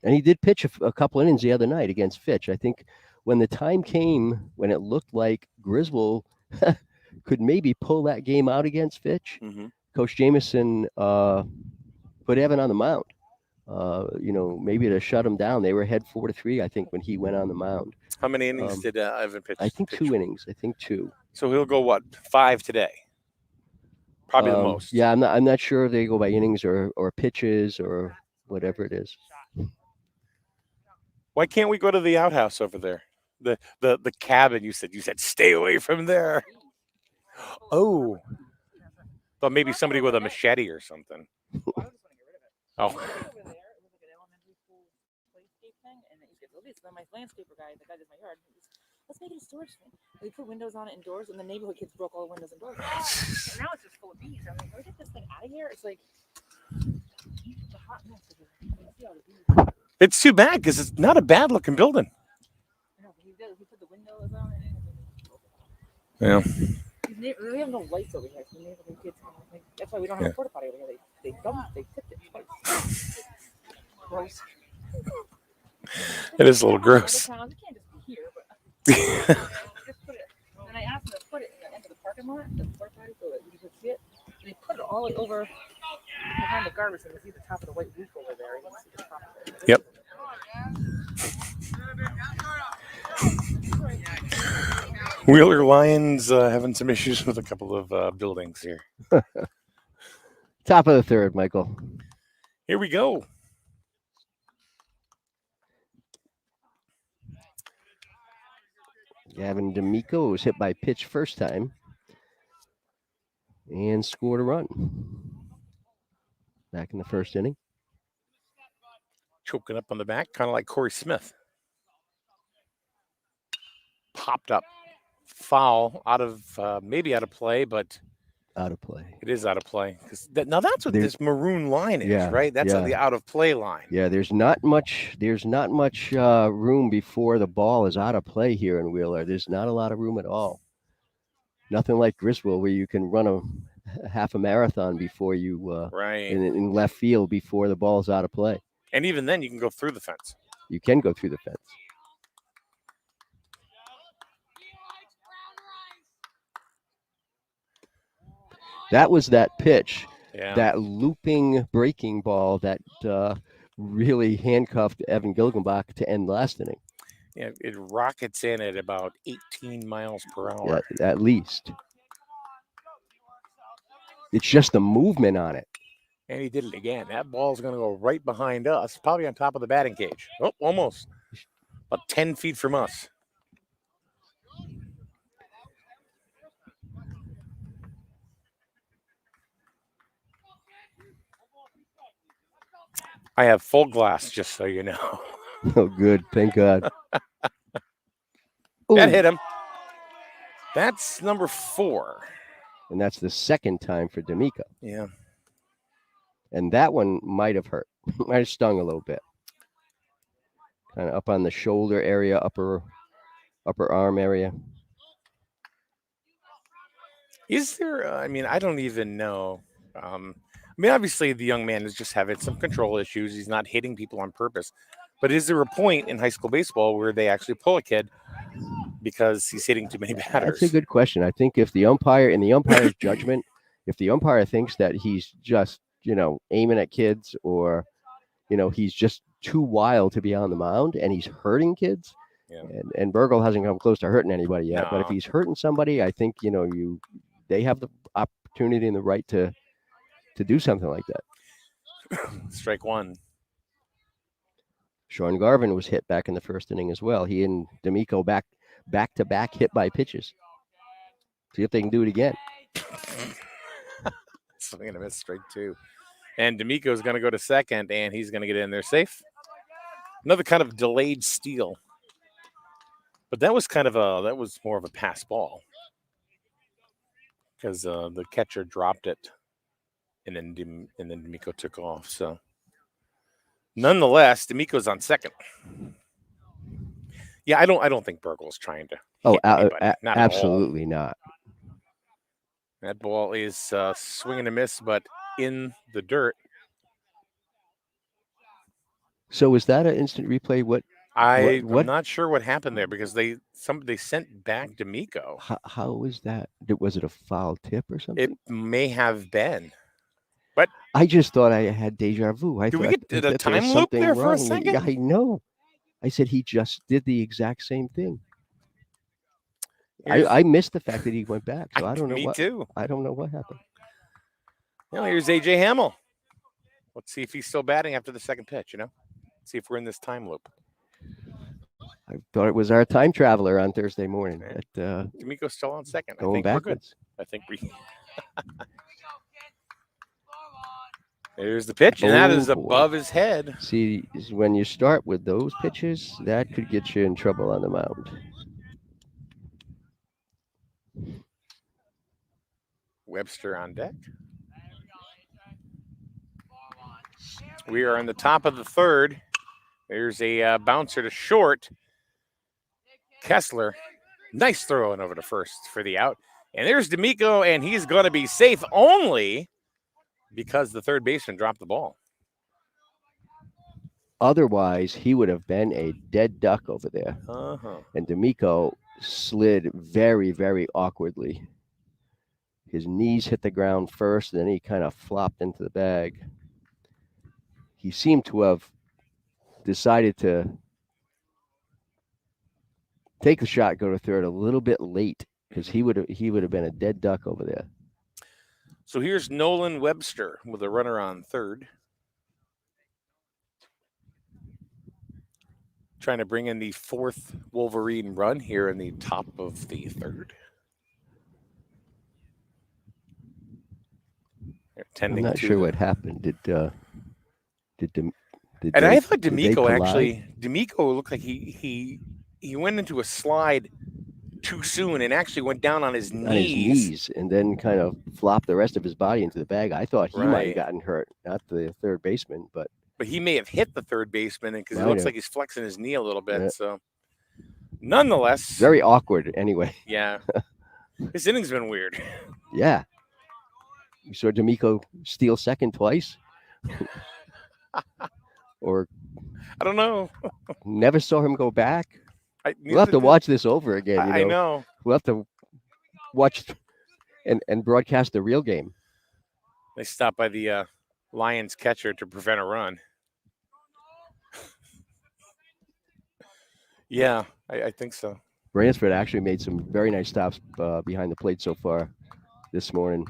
and he did pitch a couple innings the other night against Fitch. I think when the time came when it looked like Griswold could maybe pull that game out against Fitch, Coach Jameson put Evan on the mound. Maybe to shut him down. They were ahead 4-3, I think, when he went on the mound. How many innings did Evan pitch? I think 2 innings. I think 2. So he'll go 5 today? Probably the most. Yeah, I'm not sure if they go by innings or pitches or whatever it is. Why can't we go to the outhouse over there? The cabin you said stay away from there. Oh. Thought maybe somebody with a machete or something. Oh. My landscaper guy, the guy that does my yard, let's make it a storage thing. We put windows on it indoors, and the neighborhood kids broke all the windows indoors. And now it's just full of bees. I'm like, can we get this thing out of here? It's like the hot mess. It's too bad because it's not a bad looking building. No, he put the windows on it. Yeah. We have no lights over here. So the neighborhood kids, that's why we don't have a porta potty over here. They tipped it twice. Gross. It is a little gross. You can't just be here, but just put it. And I asked them to put it in the end of the parking lot, the porta potty, so that you could see it. And they put it all the way over behind the garbage, and you see the top of the white roof over there. You can see the top of it. Yep. Wheeler Lions having some issues with a couple of buildings here. Top of the third, Michael. Here we go. Gavin D'Amico was hit by pitch first time and scored a run back in the first inning. Choking up on the back, kind of like Corey Smith. Popped up. Foul maybe out of play, but Out of play. It is out of play. Now that's what There's- this maroon line is, Yeah, right? That's yeah. the out of play line. Yeah, there's not much room before the ball is out of play here in Wheeler. There's not a lot of room at all. Nothing like Griswold where you can run a half a marathon before you Right. in left field before the ball's out of play. And even then, you can go through the fence. You can go through the fence. That was that pitch, Yeah. that looping breaking ball that really handcuffed Evan Gilgenbach to end last inning. Yeah, it rockets in at about 18 miles per Yeah, hour. at least. It's just the movement on it. And he did it again. That ball's going to go right behind us, probably on top of the batting cage. Oh, almost. About 10 feet from us. I have full glass, just so you know. Oh, good. Thank God. That Ooh, hit him. That's number 4. and that's the second time for D'Amico. Yeah. And that one might have hurt. Might have stung a little bit. Kind of up on the shoulder area, upper arm area. Is there, I don't even know. Obviously, the young man is just having some control issues. He's not hitting people on purpose. But is there a point in high school baseball where they actually pull a kid because he's hitting too many batters? That's a good question. I think if the umpire, in the umpire's judgment, if the umpire thinks that he's just, aiming at kids or, he's just too wild to be on the mound and he's hurting kids, Yeah. and Burgle hasn't come close to hurting anybody yet. But if No. he's hurting somebody, I think, they have the opportunity and the right to do something like that. Strike one. Sean Garvin was hit back in the first inning as well. He and D'Amico back to back hit by pitches. See if they can do it again. Swing and a miss, strike 2. And D'Amico's going to go to second, and he's going to get in there safe. Another kind of delayed steal. But that was more of a pass ball. Because the catcher dropped it, and then D'Amico took off. So, nonetheless, D'Amico's on second. Yeah, I don't think Burgle's trying to. Hit anybody. Not at all. Absolutely not. That ball is swing and a miss, but in the dirt. So was that an instant replay? What? I'm not sure what happened there because they sent back D'Amico. How was that? Was it a foul tip or something? It may have been. I just thought I had deja vu. Did we get that a there was time loop something there for a wrong. second? Yeah, I know. I said he just did the exact same thing. I missed the fact that he went back. So I don't know. Me too. I don't know what happened. Well, here's AJ Hamill. Let's see if he's still batting after the second pitch. See if we're in this time loop. I thought it was our time traveler on Thursday morning. D'Amico's still on second. I Going think we're good. backwards. I think we. There's the pitch, and that is Oh, boy. above his head. See, when you start with those pitches, that could get you in trouble on the mound. Webster on deck. We are in the top of the third. There's a bouncer to short. Kessler, nice throw in over to first for the out. And there's D'Amico, and he's going to be safe only because the third baseman dropped the ball. Otherwise, he would have been a dead duck over there. Uh-huh. And D'Amico slid very, very awkwardly. His knees hit the ground first, and then he kind of flopped into the bag. He seemed to have decided to take the shot, go to third a little bit late, because he would have been a dead duck over there. So here's Nolan Webster with a runner on third. Trying to bring in the fourth Wolverine run here in the top of the third. I'm not sure what happened. Did and I thought did they D'Amico collide? D'Amico looked like he went into a slide too soon and actually went down on his knees. On his knees, and then kind of flopped the rest of his body into the bag. I thought he might Right. have gotten hurt, not the third baseman, but But he may have hit the third baseman because it Might looks have. like he's flexing his knee a little bit. Yeah. So, nonetheless, very awkward anyway. yeah, this inning's been weird. Yeah. You saw D'Amico steal second twice? Or I don't know. never saw him go back? We'll neither have to did- watch this over again. I know. We'll have to watch and broadcast the real game. They stopped by the Lions catcher to prevent a run. Yeah, I think so. Bransford actually made some very nice stops behind the plate so far this morning.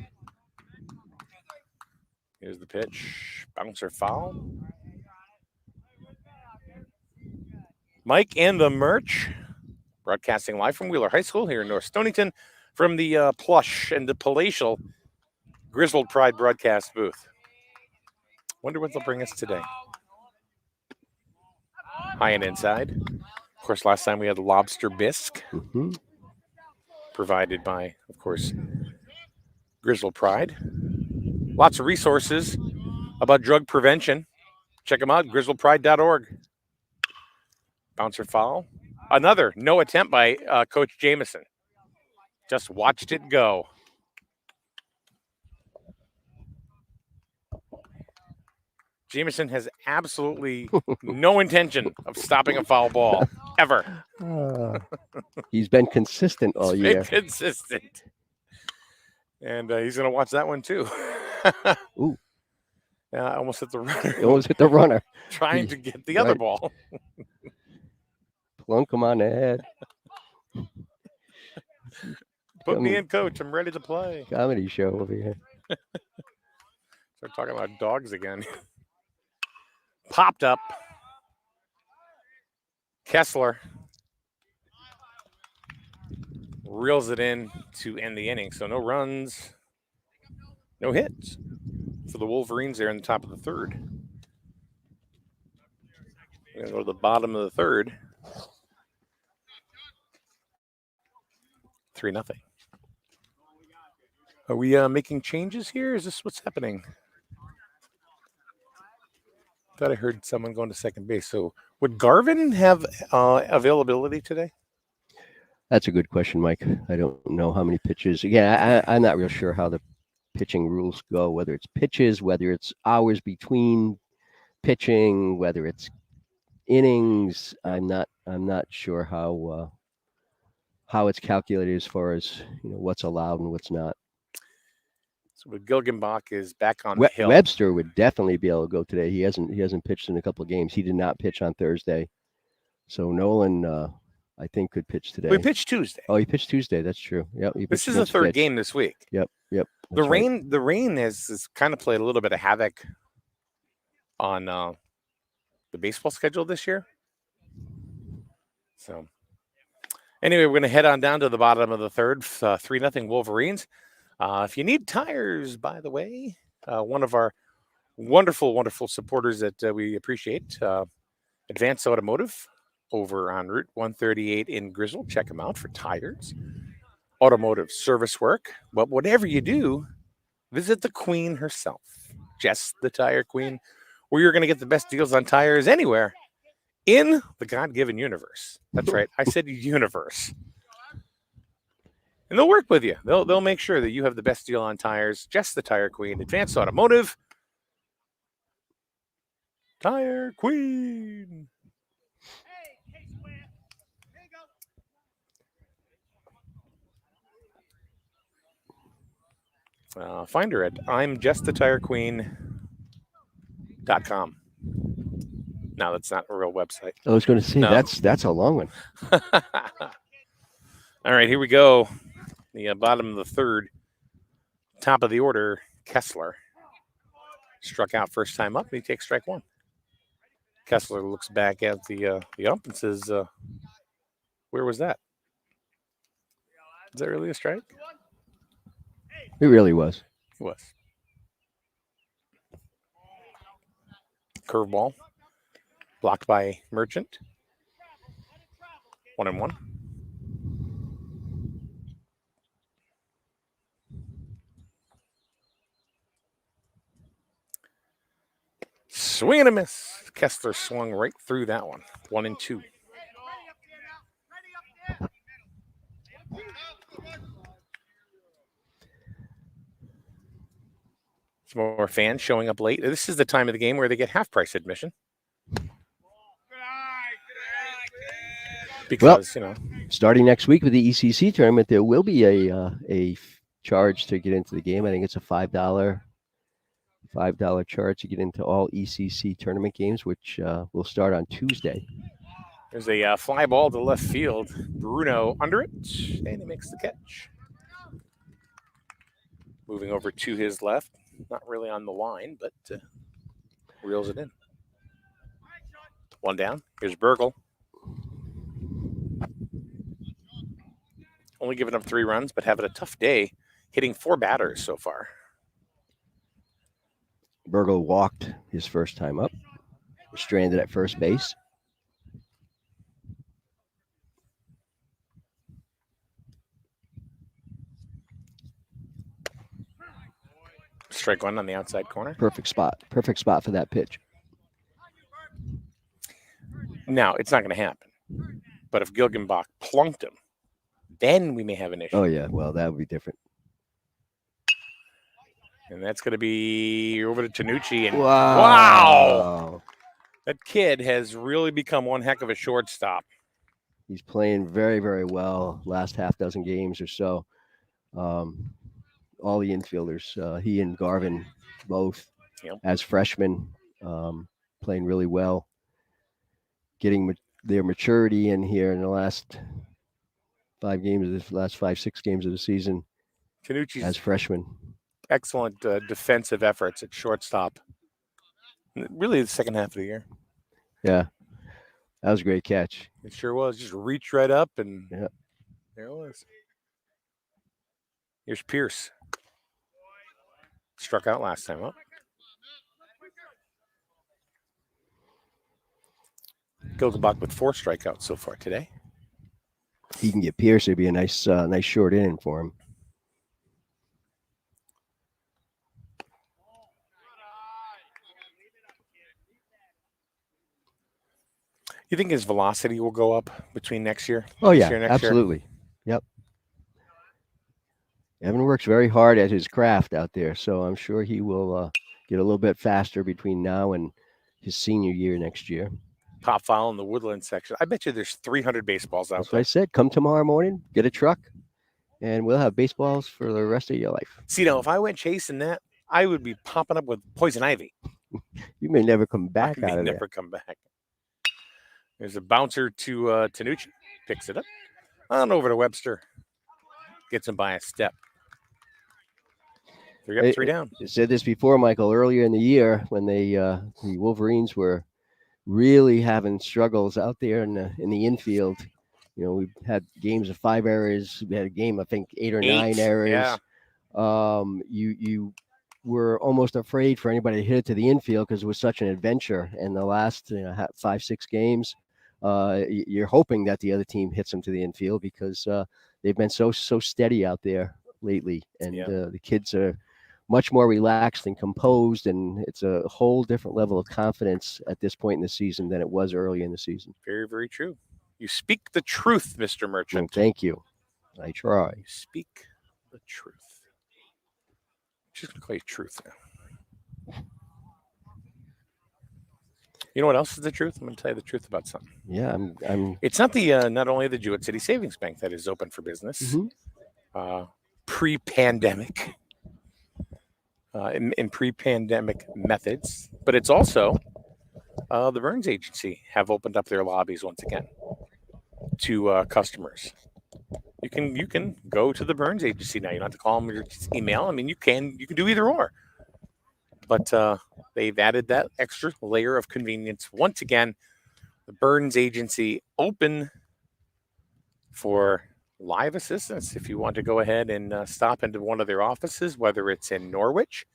Here's the pitch. Bouncer foul. Mike and the merch. Broadcasting live from Wheeler High School here in North Stonington from the plush and the palatial Griswold Pride broadcast booth. Wonder what they'll bring us today. High and inside. Of course, last time we had lobster bisque Mhm. provided by, of course, Griswold Pride. Lots of resources about drug prevention. Check them out, griswoldpride.org. Bouncer foul. Another no attempt by Coach Jameson. Just watched it go. Jameson has absolutely no intention of stopping a foul ball, ever. He's been consistent all He's year. been consistent. And he's going to watch that one, too. Ooh. Yeah, I almost hit the runner. He almost hit the runner. Trying to get the other Right. ball. Plunk him on the head. Put me Come- in, coach. I'm ready to play. Comedy show over here. Start talking about dogs again. Popped up. Kessler reels it in to end the inning. So no runs, no hits for the Wolverines there in the top of the third. We're going to go to the bottom of the third. 3-0. Are we making changes here? Is this what's happening? Thought I heard someone going to second base. So would Garvin have availability today? That's a good question, Mike. I don't know how many pitches. Again, I'm not real sure how the pitching rules go, whether it's pitches, whether it's hours between pitching, whether it's innings. I'm not sure how it's calculated as far as what's allowed and what's not. So Gilgenbach is back on the hill. Webster would definitely be able to go today. He hasn't pitched in a couple of games. He did not pitch on Thursday, so Nolan I think could pitch today. We pitched Tuesday. Oh, he pitched Tuesday. That's true. Yep. He This pitched is the against third Fitch. game this week. Yep. The That's right. rain has kind of played a little bit of havoc on the baseball schedule this year. So anyway, we're going to head on down to the bottom of the third, 3-0 Wolverines. If you need tires, by the way, one of our wonderful, wonderful supporters that we appreciate, Advanced Automotive over on Route 138 in Griswold. Check them out for tires, automotive service work. But whatever you do, visit the queen herself, Jess the Tire Queen, where you're going to get the best deals on tires anywhere in the God-given universe. That's right. I said universe. And they'll work with you. They'll make sure that you have the best deal on tires. Jess the Tire Queen, Advanced Automotive. Tire Queen. Find her at imjusttthetirequeen.com. No, that's not a real website. I was going to say No. that's a long one. All right, here we go. The bottom of the third, top of the order, Kessler. Struck out first time up, and he takes strike one. Kessler looks back at the ump and says, where was that? Is that really a strike? It really was. It was. Curveball. Blocked by Merchant. 1-1. Swing and a miss. Kessler swung right through that one. 1-2. Some more fans showing up late. This is the time of the game where they get half price admission. Because, Starting next week with the ECC tournament, there will be a charge to get into the game. I think it's a $5 charge to get into all ECC tournament games, which will start on Tuesday. There's a fly ball to left field. Bruno under it, and he makes the catch. Moving over to his left. Not really on the line, but reels it in. One down. Here's Burgle. Only giving up 3 runs, but having a tough day, hitting 4 batters so far. Burgle walked his first time up, was stranded at first base. Strike one on the outside corner. Perfect spot for that pitch. Now, it's not going to happen. But if Gilgenbach plunked him, then we may have an issue. Oh, yeah. Well, that would be different. And that's going to be over to Tanucci. And wow. That kid has really become one heck of a shortstop. He's playing very, very well last half dozen games or so. All the infielders, he and Garvin both as freshmen, playing really well, getting their maturity in here in the last 6 games of the season. Tanucci's as freshmen. Excellent defensive efforts at shortstop. Really, the second half of the year. Yeah, that was a great catch. It sure was. Just reached right up, and there it was. Here's Pierce. Struck out last time up. Gilgenbach with 4 strikeouts so far today. He can get Pierce. It'd be a nice short inning for him. You think his velocity will go up between next year? Oh, yeah, absolutely. Yep. Evan works very hard at his craft out there, so I'm sure he will get a little bit faster between now and his senior year next year. Top file in the Woodland section. I bet you there's 300 baseballs out That's there. what I said. Come tomorrow morning, get a truck, and we'll have baseballs for the rest of your life. See, now, if I went chasing that, I would be popping up with poison ivy. You may never come back I out may of never there. come back. There's a bouncer to Tanucci. Picks it up. On over to Webster. Gets him by a step. 3 up, 3 down. I said this before, Michael, earlier in the year when the Wolverines were really having struggles out there in the infield. You know, we had games of 5 errors. We had a game, I think, 8 or 9 errors. Yeah. You were almost afraid for anybody to hit it to the infield because it was such an adventure. And the last 5-6 games, you're hoping that the other team hits them to the infield because they've been so steady out there lately. And the kids are much more relaxed and composed, and it's a whole different level of confidence at this point in the season than it was early in the season. Very, very true. You speak the truth, Mr. Merchant. Well, thank you. I try. You speak the truth. Just going to call you truth now. You know what else is the truth? I'm going to tell you the truth about something. Yeah, I'm. It's not the not only the Jewett City Savings Bank that is open for business pre-pandemic, in pre-pandemic methods, but it's also the Burns Agency have opened up their lobbies once again to customers. You can go to the Burns Agency now. You don't have to call them or just email. I mean, you can do either or. But they've added that extra layer of convenience. Once again, the Burns Agency open for live assistance. If you want to go ahead and stop into one of their offices, whether it's in Norwich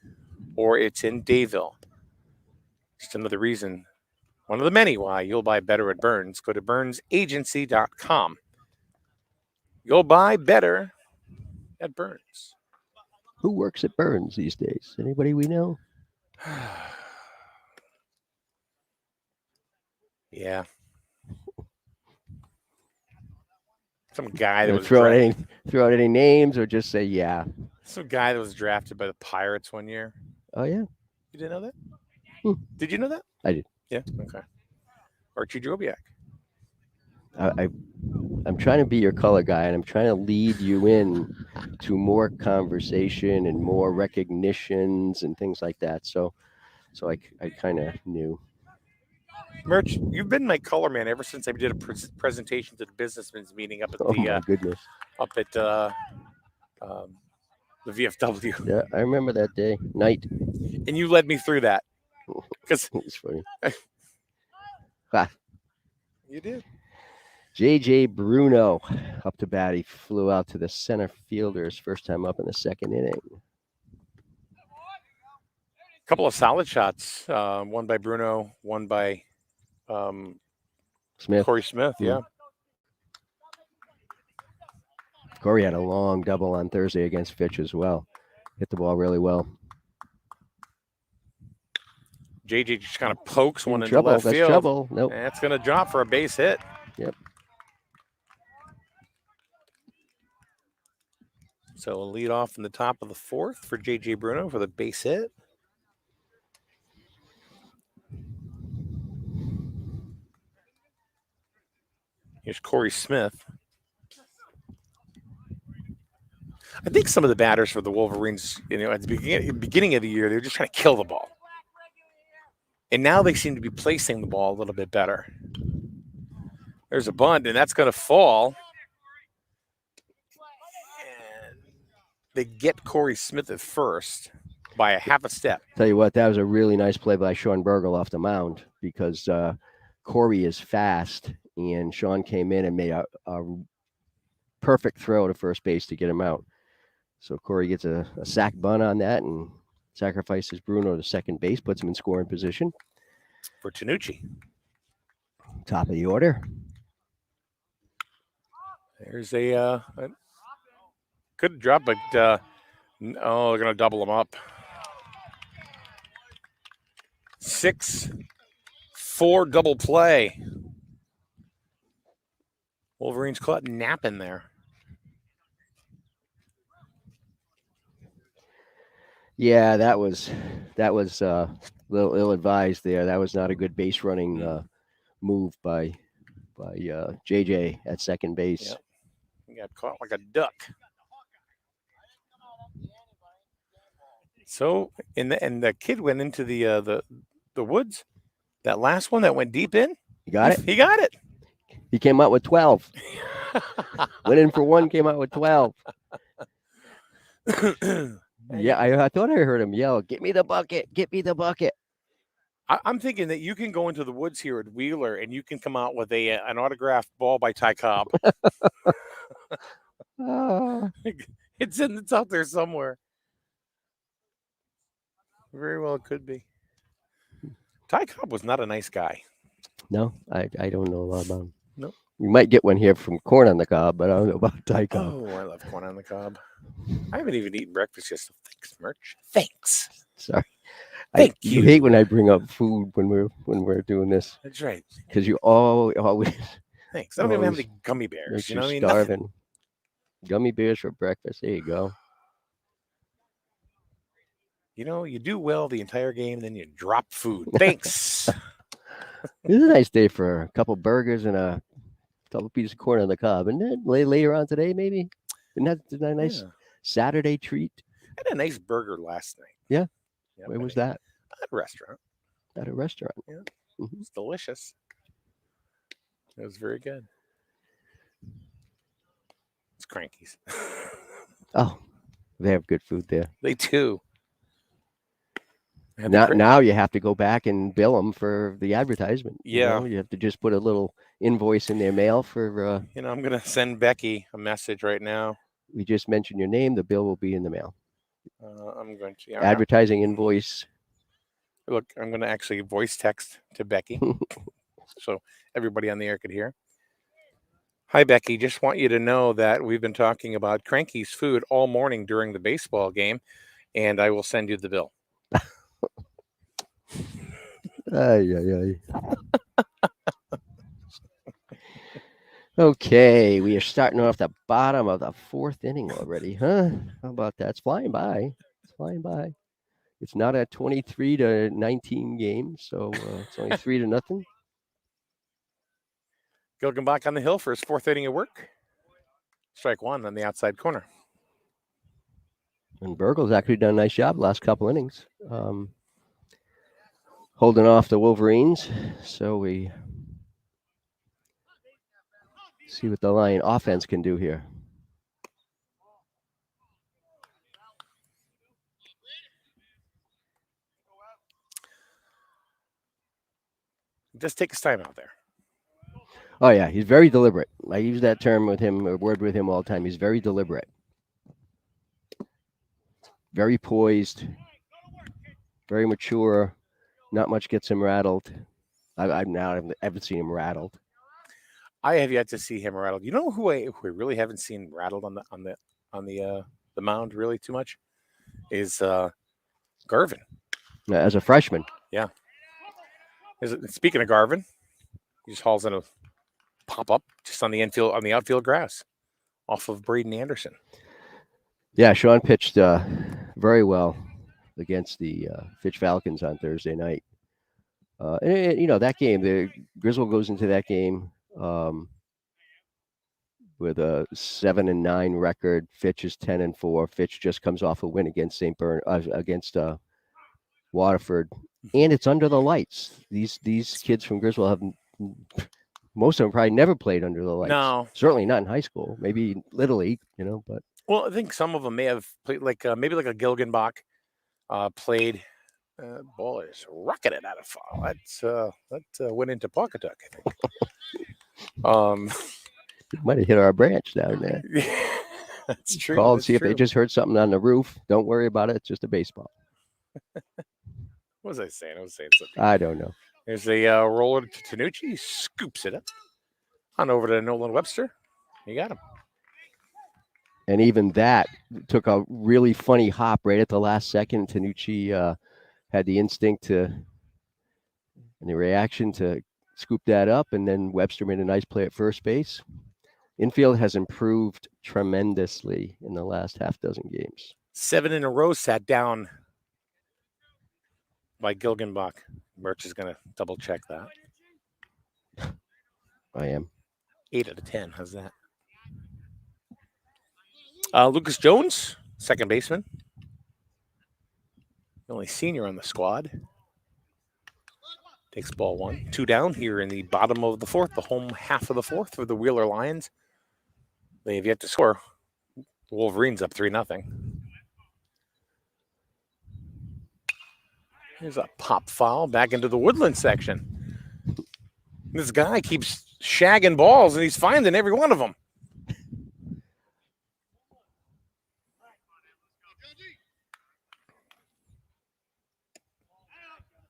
or it's in Dayville. Just another reason, one of the many why you'll buy better at Burns. Go to BurnsAgency.com. You'll buy better at Burns. Who works at Burns these days? Anybody we know? Yeah. Some guy that Gonna was throw out any names or just say yeah. some guy that was drafted by the Pirates one year. Oh yeah. You didn't know that? Hmm. Did you know that? I did. Yeah. Okay. Archie Drobiak. I'm trying to be your color guy, and I'm trying to lead you in to more conversation and more recognitions and things like that. So I kind of knew. Merch, you've been my color man ever since I did a presentation to the businessmen's meeting up at Oh the my goodness. up at the VFW, Yeah, I remember that day, night. and you led me through that because It's funny. you did. JJ Bruno up to bat. He flew out to the center fielders first time up in the second inning. A couple of solid shots, one by Bruno, one by Smith. Corey Smith. Yeah. Corey had a long double on Thursday against Fitch as well. Hit the ball really well. JJ just kind of pokes one into Trouble. left That's field. trouble. Nope. And it's going to drop for a base hit. Yep. So we'll lead off in the top of the fourth for JJ Bruno for the base hit. Here's Corey Smith. I think some of the batters for the Wolverines, at the beginning of the year, they were just trying to kill the ball. And now they seem to be placing the ball a little bit better. There's a bunt, and that's going to fall. And they get Corey Smith at first by a half a step. Tell you what, that was a really nice play by Sean Bergel off the mound because Corey is fast, and Sean came in and made a perfect throw to first base to get him out. So Corey gets a sac bunt on that and sacrifices Bruno to second base, puts him in scoring position. For Tanucci. Top of the order. There's a good drop, but they're going to double him up. 6-4 double play. Wolverines caught napping there. Yeah, that was a little ill-advised there. That was not a good base running move by JJ at second base. Yep. He got caught like a duck. So, and the kid went into the woods. That last one that went deep in. You got it? He got it. He came out with 12. Went in for one, came out with 12. Yeah, I thought I heard him yell, "Get me the bucket! Get me the bucket!" I'm thinking that you can go into the woods here at Wheeler and you can come out with an autographed ball by Ty Cobb. It's out there somewhere. Very well, it could be. Ty Cobb was not a nice guy. No, I don't know a lot about him. Nope. We might get one here from Corn on the Cob, but I don't know about Ty Cobb. Oh, I love corn on the cob. I haven't even eaten breakfast yet, so thanks, Merch. Thanks. Sorry. Thank You you. hate when I bring up food when we're doing this That's right. because you always Thanks. I don't even have Always any gummy bears. makes You know you what I mean? starving. Gummy bears for breakfast. There you go. You know, you do well the entire game, and then you drop food. Thanks. This is a nice day for a couple burgers and a couple pieces of corn on the cob. And then later on today, maybe. Isn't that a nice Yeah. Saturday treat? I had a nice burger last night. Yeah? Yep, Where was at that? a restaurant. At a restaurant. It's delicious. It was very good. It's Crankies. Oh, they have good food there. They do. I had the Now you have to go back and bill them for the advertisement. Yeah. You have to just put a little invoice in their mail for. I'm going to send Becky a message right now. We just mentioned your name. The bill will be in the mail. I'm going to Advertising invoice. look. I'm going to actually voice text to Becky, so everybody on the air could hear. Hi, Becky. Just want you to know that we've been talking about Cranky's food all morning during the baseball game, and I will send you the bill. Ay. Okay, we are starting off the bottom of the fourth inning already, huh? How about that? It's flying by. It's flying by. It's not a 23-19 game, so it's only 3-0. Gilgenbach on the hill for his fourth inning of work. Strike one on the outside corner. And Burgle's actually done a nice job the last couple innings, holding off the Wolverines. So we see what the Lion offense can do here. Just take his time out there. Oh yeah, he's very deliberate. I use that term with him, a word with him all the time. He's very deliberate, very poised, very mature. Not much gets him rattled. I haven't seen him rattled. I have yet to see him rattled. You know who I really haven't seen rattled on the mound really too much is Garvin. As a freshman. Yeah. Speaking of Garvin, he just hauls in a pop up just on the outfield grass off of Braden Anderson. Yeah, Sean pitched very well against the Fitch Falcons on Thursday night. And that game, the Griswold goes into that game with a 7-9 record. Fitch is 10-4. Fitch just comes off a win against against Waterford, and it's under the lights. These kids from Griswold have, most of them probably never played under the lights. No, certainly not in high school. Maybe Little League, but. Well, I think some of them may have played maybe like a Gilgenbach played. Ball is rocketed out of foul. That went into Pawcatuck, I think. Might have hit our branch down there. That's true. Call and see if they just heard something on the roof. Don't worry about it. It's just a baseball. What was I saying? I was saying something. I don't know. There's a roller to Tanucci. He scoops it up. On over to Nolan Webster. You got him. And even that took a really funny hop right at the last second. Tanucci had the instinct and the reaction to scoop that up, and then Webster made a nice play at first base. Infield has improved tremendously in the last half dozen games. 7 in a row sat down by Gilgenbach. Merch is going to double check that. I am. 8 out of 10. How's that? Lucas Jones, second baseman. The only senior on the squad. Takes ball 1. 2 down here in the bottom of the fourth, the home half of the fourth for the Wheeler Lions. They have yet to score. The Wolverines up 3-0. Here's a pop foul back into the Woodland section. This guy keeps shagging balls, and he's finding every one of them.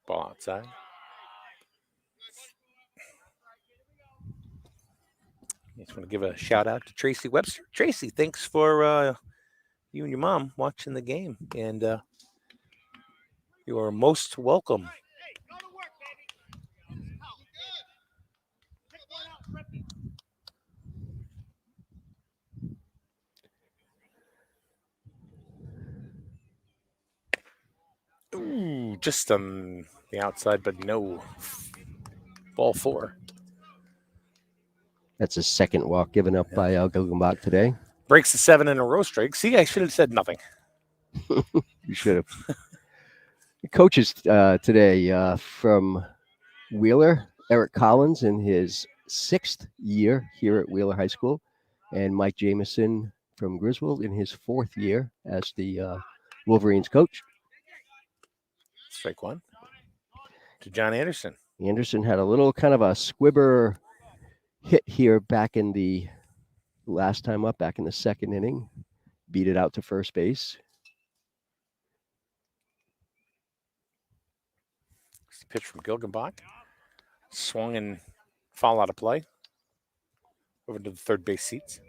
Ball outside. I just want to give a shout out to Tracy Webster. Tracy, thanks for you and your mom watching the game, and you are most welcome. Ooh, just on the outside, but no. Ball 4. That's a second walk given up by Gilgenbach today. Breaks the 7 in a row streak. See, I should have said nothing. You should have. Coaches today from Wheeler, Eric Collins in his 6th year here at Wheeler High School, and Mike Jameson from Griswold in his 4th year as the Wolverines coach. Strike 1 to John Anderson. Anderson had a little kind of a squibber hit here back in the last time up, back in the 2nd inning. Beat it out to first base. Pitch from Gilgenbach. Swung and foul out of play. Over to the third base seats.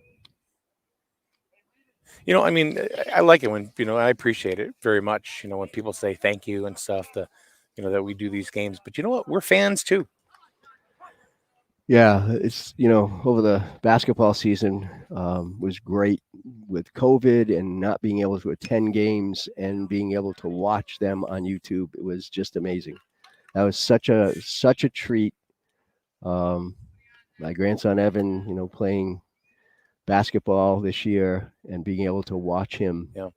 I mean, I like it when, I appreciate it very much, when people say thank you and stuff, that we do these games. But you know what? We're fans too. Yeah, it's over the basketball season was great with COVID and not being able to attend games and being able to watch them on YouTube. It was just amazing. That was such a treat. Um, my grandson Evan, playing basketball this year and being able to watch him. Yeah.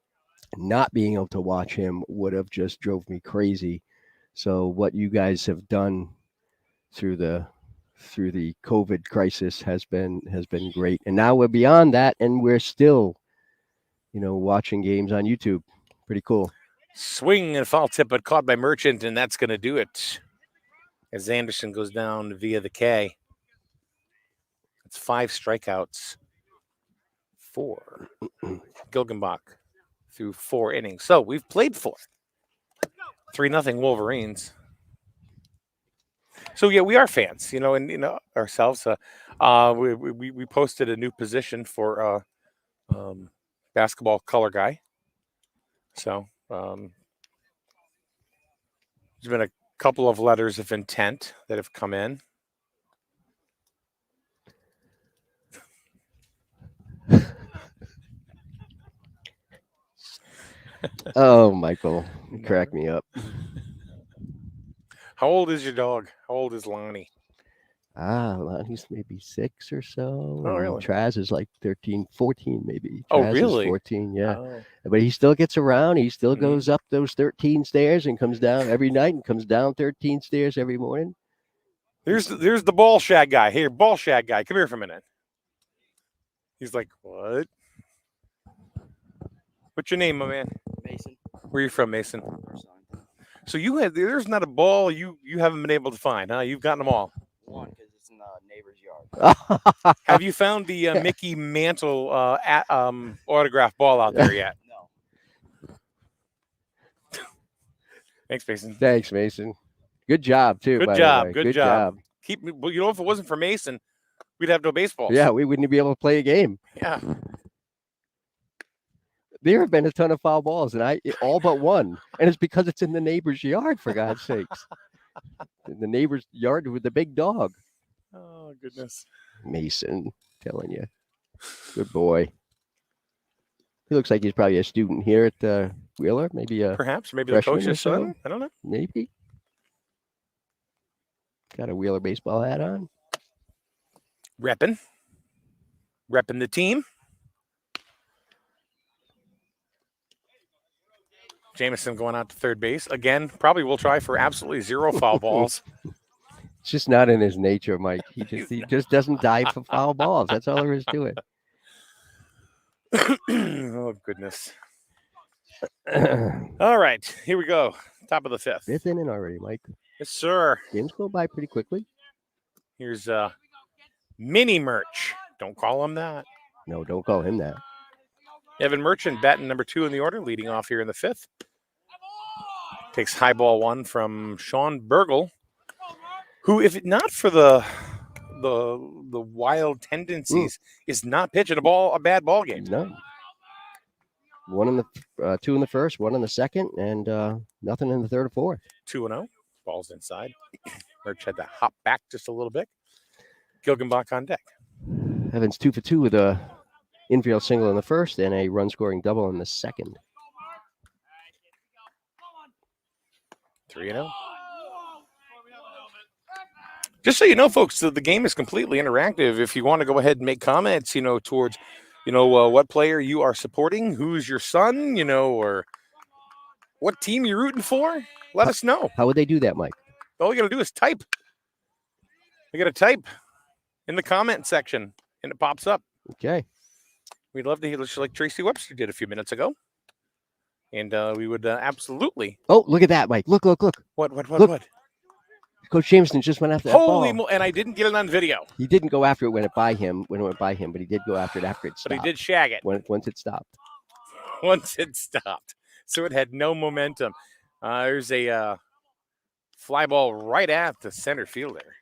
Not being able to watch him would have just drove me crazy. So what you guys have done through the COVID crisis has been great. And now we're beyond that and we're still, watching games on YouTube. Pretty cool. Swing and foul tip, but caught by Merchant, and that's going to do it. As Anderson goes down via the K. It's 5 strikeouts for Gilgenbach through 4 innings. So we've played 4. 3-0 Wolverines. So yeah, we are fans, and ourselves. We posted a new position for basketball color guy. So there's been a couple of letters of intent that have come in. Oh, Michael, you crack me up. How old is your dog? How old is Lonnie? Lonnie's maybe 6 or so. Oh, and really? Traz is like 13, 14 maybe. Oh, Traz really? Is 14, yeah. Oh. But he still gets around. He still Mhm. goes up those 13 stairs and comes down every night and comes down 13 stairs every morning. There's the ball shag guy. Here, ball shag guy. Come here for a minute. He's like, what? What's your name, my man? Mason. Where you from, Mason? So there's not a ball you haven't been able to find, huh? You've gotten them all. One, because it's in the neighbor's yard. Have you found the Mickey Mantle autograph ball out there yet? No. Thanks, Mason. Thanks, Mason. Good job too. Good by job. The way. Good job. Keep me. Well, if it wasn't for Mason, we'd have no baseballs. Yeah, we wouldn't be able to play a game. Yeah. There have been a ton of foul balls, and all but one, and it's because it's in the neighbor's yard. For God's sakes, in the neighbor's yard with the big dog. Oh goodness. Mason, telling you, good boy. He looks like he's probably a student here at Wheeler. Maybe a Perhaps maybe the freshman or coach's so? son. I don't know. maybe. Got a Wheeler baseball hat on. Repping the team. Jameson going out to third base again. Probably will try for absolutely 0 foul balls. It's just not in his nature, Mike. He just doesn't dive for foul balls. That's all there is to it. Oh goodness. All right, here we go. Top of the 5th. 5th inning already, Mike. Yes, sir. Games go by pretty quickly. Here's mini Merch. Don't call him that. No, don't call him that. Evan Merchant batting number 2 in the order, leading off here in the 5th. Takes high ball 1 from Sean Burgle, who, if not for the wild tendencies, is not pitching a bad ball game. No. 1 in the 2 in the first, 1 in the second, and nothing in the third or fourth. 2-0. Ball's inside. Merch had to hop back just a little bit. Gilgenbach on deck. Evans 2 for 2 with a infield single in the first and a run scoring double in the second. 3-0. Just so you know, folks, the game is completely interactive. If you want to go ahead and make comments, towards, what player you are supporting, who's your son, or what team you're rooting for, let us know. How would they do that, Mike? All you got to do is type. You got to type in the comment section, and it pops up. Okay. We'd love to hear, just like Tracy Webster did a few minutes ago. And we would absolutely. Oh, look at that, Mike. Look. What? Look. Coach Jameson just went after that Holy ball. and I didn't get it on video. He didn't go after it when it went by him, but he did go after it after it stopped. But he did shag it. Once it stopped. Once it stopped. So it had no momentum. There's a fly ball right at the center fielder.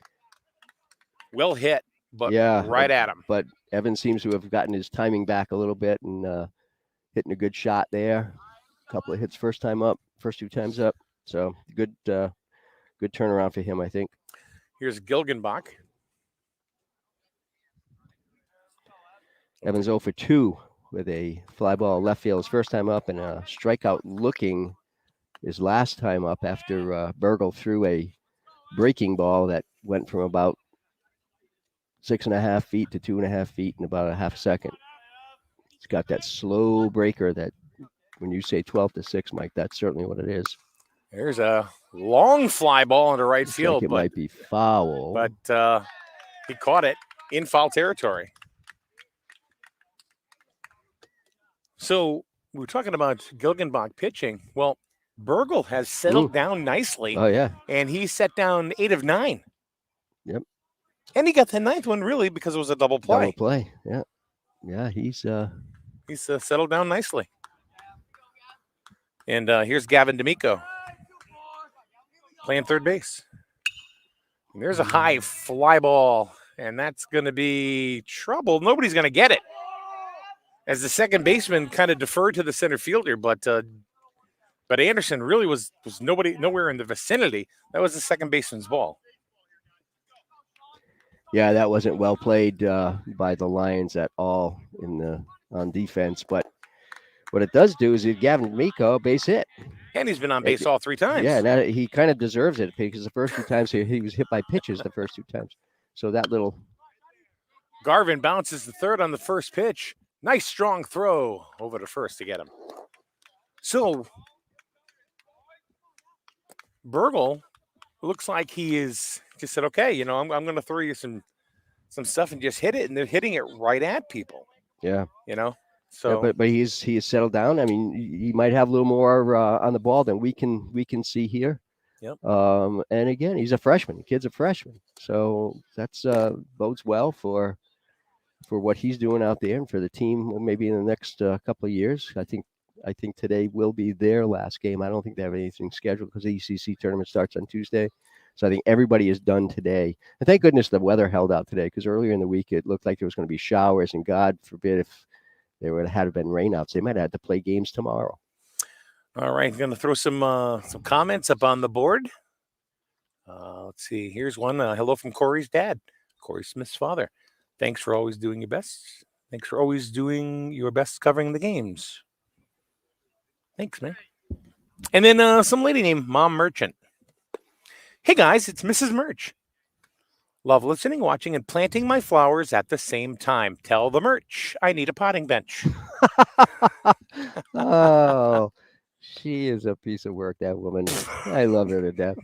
Well hit, but right at him. But Evans seems to have gotten his timing back a little bit and hitting a good shot there. A couple of hits first 2 times up. So good turnaround for him, I think. Here's Gilgenbach. Evans 0 for 2 with a fly ball left field his first time up, and a strikeout looking his last time up after Burgle threw a breaking ball that went from about 6.5 feet to 2.5 feet in about a half second. It's got that slow breaker that when you say 12 to 6, Mike, that's certainly what it is. There's a long fly ball into right Looks field, like it might be foul. but he caught it in foul territory. So we were talking about Gilgenbach pitching. Well, Burgle has settled down nicely, Oh, yeah. and he set down 8 of 9. Yep. And he got the 9th one really because it was a double play. Double play. Yeah. Yeah, he's settled down nicely. And here's Gavin D'Amico playing third base. And there's a high fly ball, and that's going to be trouble. Nobody's going to get it, as the second baseman kind of deferred to the center fielder, but Anderson really was nowhere in the vicinity. That was the second baseman's ball. Yeah, that wasn't well played by the Lions at all on defense. But what it does do is it Gavin D'Amico a base hit. And he's been on base all 3 times. Yeah, now he kind of deserves it because the first 2 times he was hit by pitches the first 2 times. So that little Garvin bounces the third on the first pitch. Nice strong throw over to first to get him. So Burgle looks like he is just said, okay, I'm going to throw you some stuff and just hit it, and they're hitting it right at people. Yeah. So yeah, but he has settled down. I mean, he might have a little more on the ball than we can see here. Yep. And again, he's a freshman. The kid's a freshman, so that's bodes well for what he's doing out there and for the team. Maybe in the next couple of years. I think today will be their last game. I don't think they have anything scheduled because the ECC tournament starts on Tuesday. So I think everybody is done today. And thank goodness the weather held out today, because earlier in the week it looked like there was going to be showers, and God forbid if there would have been rainouts, they might have had to play games tomorrow. All right, I'm going to throw some comments up on the board. Let's see. Here's one. Hello from Corey's dad, Corey Smith's father. Thanks for always doing your best. Thanks for always doing your best covering the games. Thanks, man. And then some lady named Mom Merchant. Hey, guys, it's Mrs. Merch. Love listening, watching, and planting my flowers at the same time. Tell the Merch I need a potting bench. Oh, she is a piece of work, that woman. I love her to death.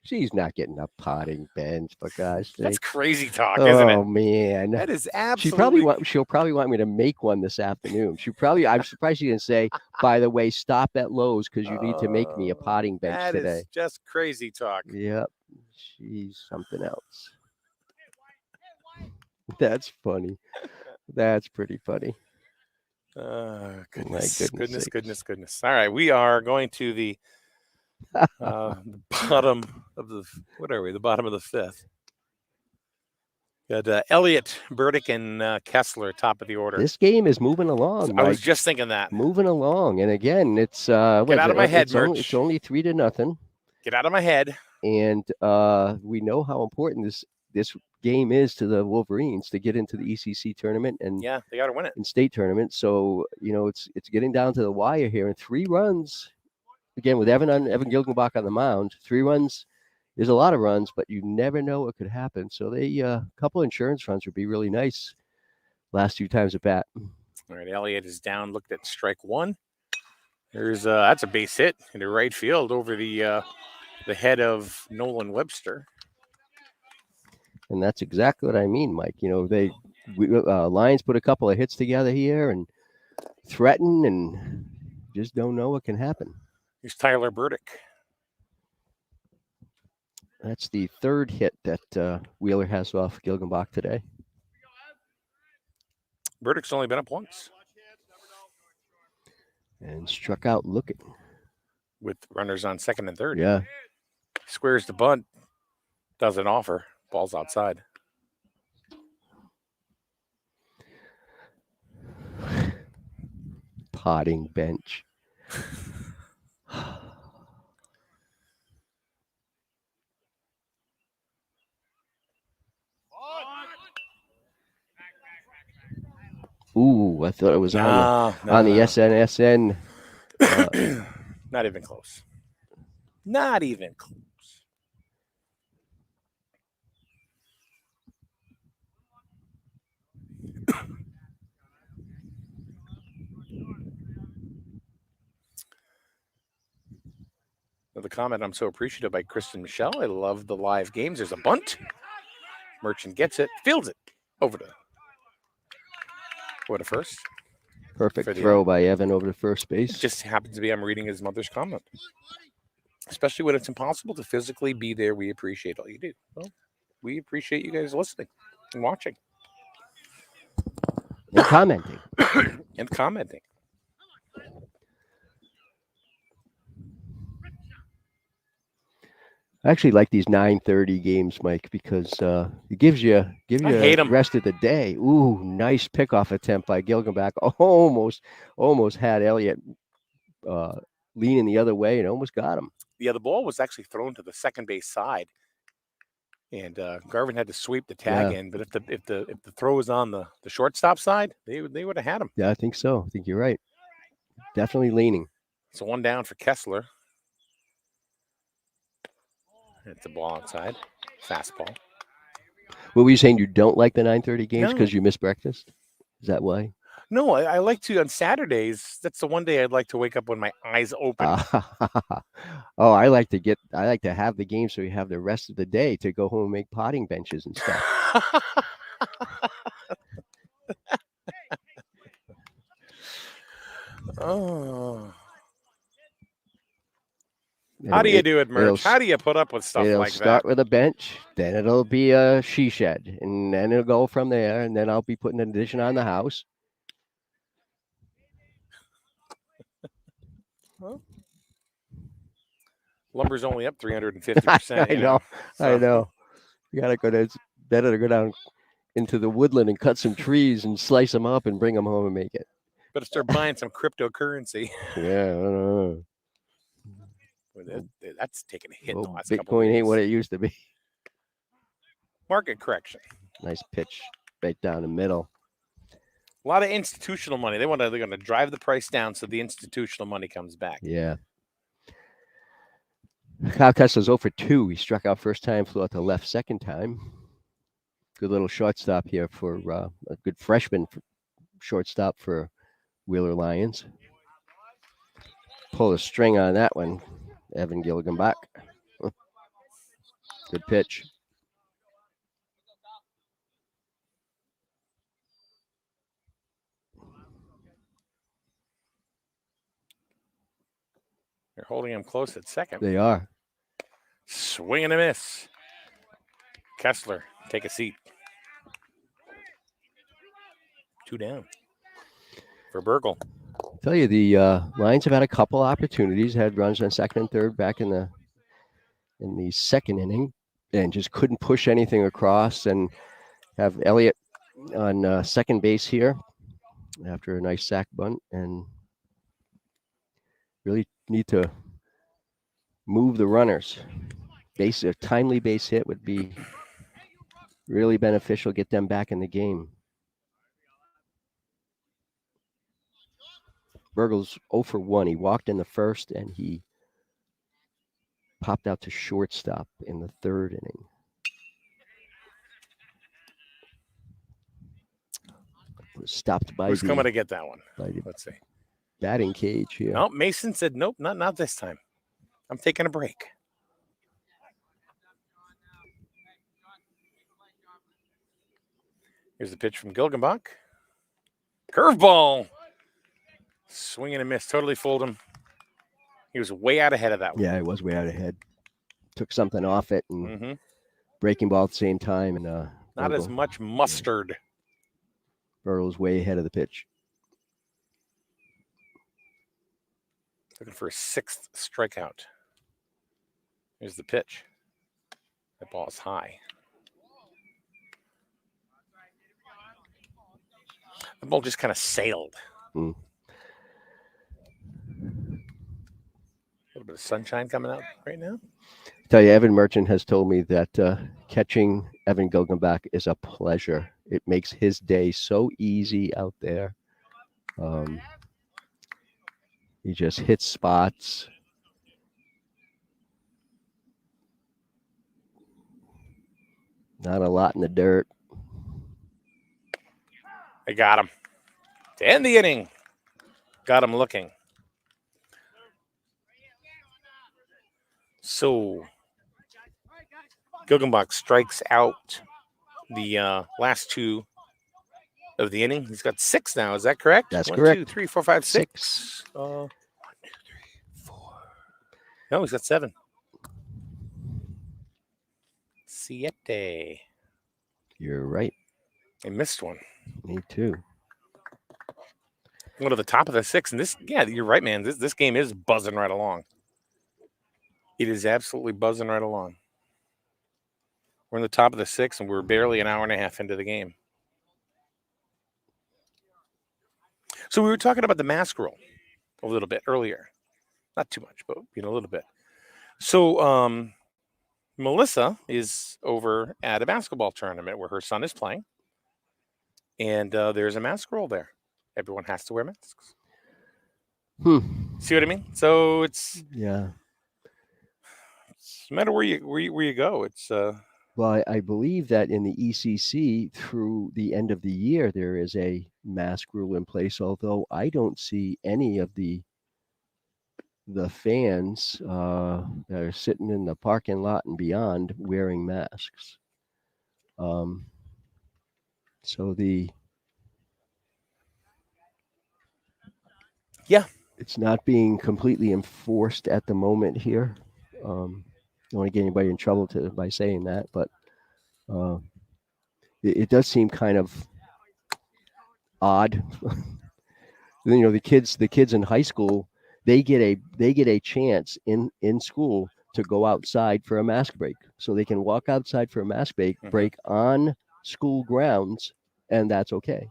She's not getting a potting bench, for gosh sake. That's crazy talk, isn't it? Oh, man. That is absolutely. She'll probably want me to make one this afternoon. I'm surprised she didn't say, by the way, stop at Lowe's because you need to make me a potting bench today. That is just crazy talk. Yep. She's something else. That's funny. That's pretty funny. Goodness. goodness Goodness. All right, we are going to the bottom of the the bottom of the 5th. Got Elliott, Burdick, and Kessler top of the order. This game is moving along. I was just thinking that. Moving along, and again, it's get out of my head, Merch. It's only 3-0. Get out of my head. And we know how important this game is to the Wolverines to get into the ECC tournament, and yeah, they got to win it in state tournament. So it's getting down to the wire here, and 3 runs. Again, with Evan Gilgenbach on the mound, 3 runs is a lot of runs, but you never know what could happen. So a couple insurance runs would be really nice last 2 times at bat. All right, Elliott is down. Looked at strike 1. There's that's a base hit into right field over the head of Nolan Webster. And that's exactly what I mean, Mike. Lions put a couple of hits together here and threaten, and just don't know what can happen. Here's Tyler Burdick. That's the 3rd hit that Wheeler has off Gilgenbach today. Burdick's only been up once. And struck out looking. With runners on 2nd and 3rd. Yeah. Squares the bunt. Doesn't offer. Ball's outside. Potting bench. Ooh, I thought it was on No, the no. SNSN. Not even close. Not even close. The comment, I'm so appreciative by Kristen Michelle. I love the live games. There's a bunt. Merchant gets it, fields it over to first. Perfect For the throw out. by Evan over to first It base. just happens to be I'm reading his mother's comment. Especially when it's impossible to physically be there, we appreciate all you do. Well, we appreciate you guys listening and watching And commenting. and commenting. I actually like these 9:30 games, Mike, because it gives you hate 'em. rest of the day. Ooh, nice pickoff attempt by Gilgenbach. Almost had Elliott leaning the other way and almost got him. Yeah, the ball was actually thrown to the second base side, and Garvin had to sweep the tag in. But if the throw was on the shortstop side, they would have had him. Yeah, I think so. I think you're right. Definitely leaning. So one down for Kessler. It's a ball outside. Fastball. What were you saying? You don't like the 9:30 games No. because you miss breakfast? Is that why? No, I like to on Saturdays. That's the one day I'd like to wake up with my eyes open. Oh, I like to have the game so you have the rest of the day to go home and make potting benches and stuff. Oh. How do you do it, Merch? How do you put up with stuff it'll like start that? with a bench, then it'll be a she shed, and then it'll go from there, and then I'll be putting an addition on the house. Lumber's only up 350%. I know. I so- know. You gotta go to it's better to go down into the woodland and cut some trees and slice them up and bring them home and make it. Better start buying some cryptocurrency. Yeah, I don't know. That's taking a hit in the Well, last couple of Bitcoin days. ain't what it used to be. Market correction. Nice pitch right down the middle. A lot of institutional money. They're going to drive the price down so the institutional money comes back. Yeah. Kyle Kessler's 0 for 2. He struck out first time, flew out to left second time. Good little shortstop here for a good freshman shortstop for Wheeler Lions. Pull a string on that one, Evan Gilgenbach. Good pitch. They're holding him close at second. They are. Swing and a miss. Kessler, take a seat. 2 down for Burgle. Tell you, the Lions have had a couple opportunities, had runs on second and third back in the second inning, and just couldn't push anything across. And have Elliott on second base here after a nice sac bunt, and really need to move the runners. A timely base hit would be really beneficial. Get them back in the game. Burgle's 0 for 1. He walked in the first, and he popped out to shortstop in the third inning. Was stopped by Who's coming to get that one? by the Let's see. batting cage here. No, Mason said, nope, not this time. I'm taking a break. Here's the pitch from Gilgenbach. Curveball. Swing and a miss. Totally fooled him. He was way out ahead of that one. Yeah, it was way out ahead. Took something off it and Mm-hmm. breaking ball at the same time. And Not as much mustard. Burgle's way ahead of the pitch. Looking for a 6th strikeout. Here's the pitch. That ball is high. The ball just kind of sailed. Mm. A little bit of sunshine coming out right now. Tell you, Evan Merchant has told me that catching Evan Gilgenbach is a pleasure. it makes his day so easy out there. He just hits spots. Not a lot in the dirt. They got him. To end the inning. Got him looking. So, Guggenbach strikes out the last two of the inning. He's got 6 now. Is that correct? That's 1, correct. 2, 3, 4, 5, 6. 1, 2, 3, 4. No, he's got 7. 7. You're right. He missed one. Me too. Go to the top of the 6, and this, yeah, you're right, man. This game is buzzing right along. It is absolutely buzzing right along. We're in the top of the 6, and we're barely an hour and a half into the game. So we were talking about the mask rule a little bit earlier. Not too much, but a little bit. So Melissa is over at a basketball tournament where her son is playing, and there's a mask rule there. Everyone has to wear masks. See what I mean? So it's Yeah. no matter where you go, it's Well, I believe that in the ECC through the end of the year there is a mask rule in place. Although I don't see any of the fans that are sitting in the parking lot and beyond wearing masks. So it's not being completely enforced at the moment here. Don't want to get anybody in trouble by saying that, but it does seem kind of odd. The kids in high school, they get a chance in school to go outside for a mask break, so they can walk outside for a mask break on school grounds, and that's okay.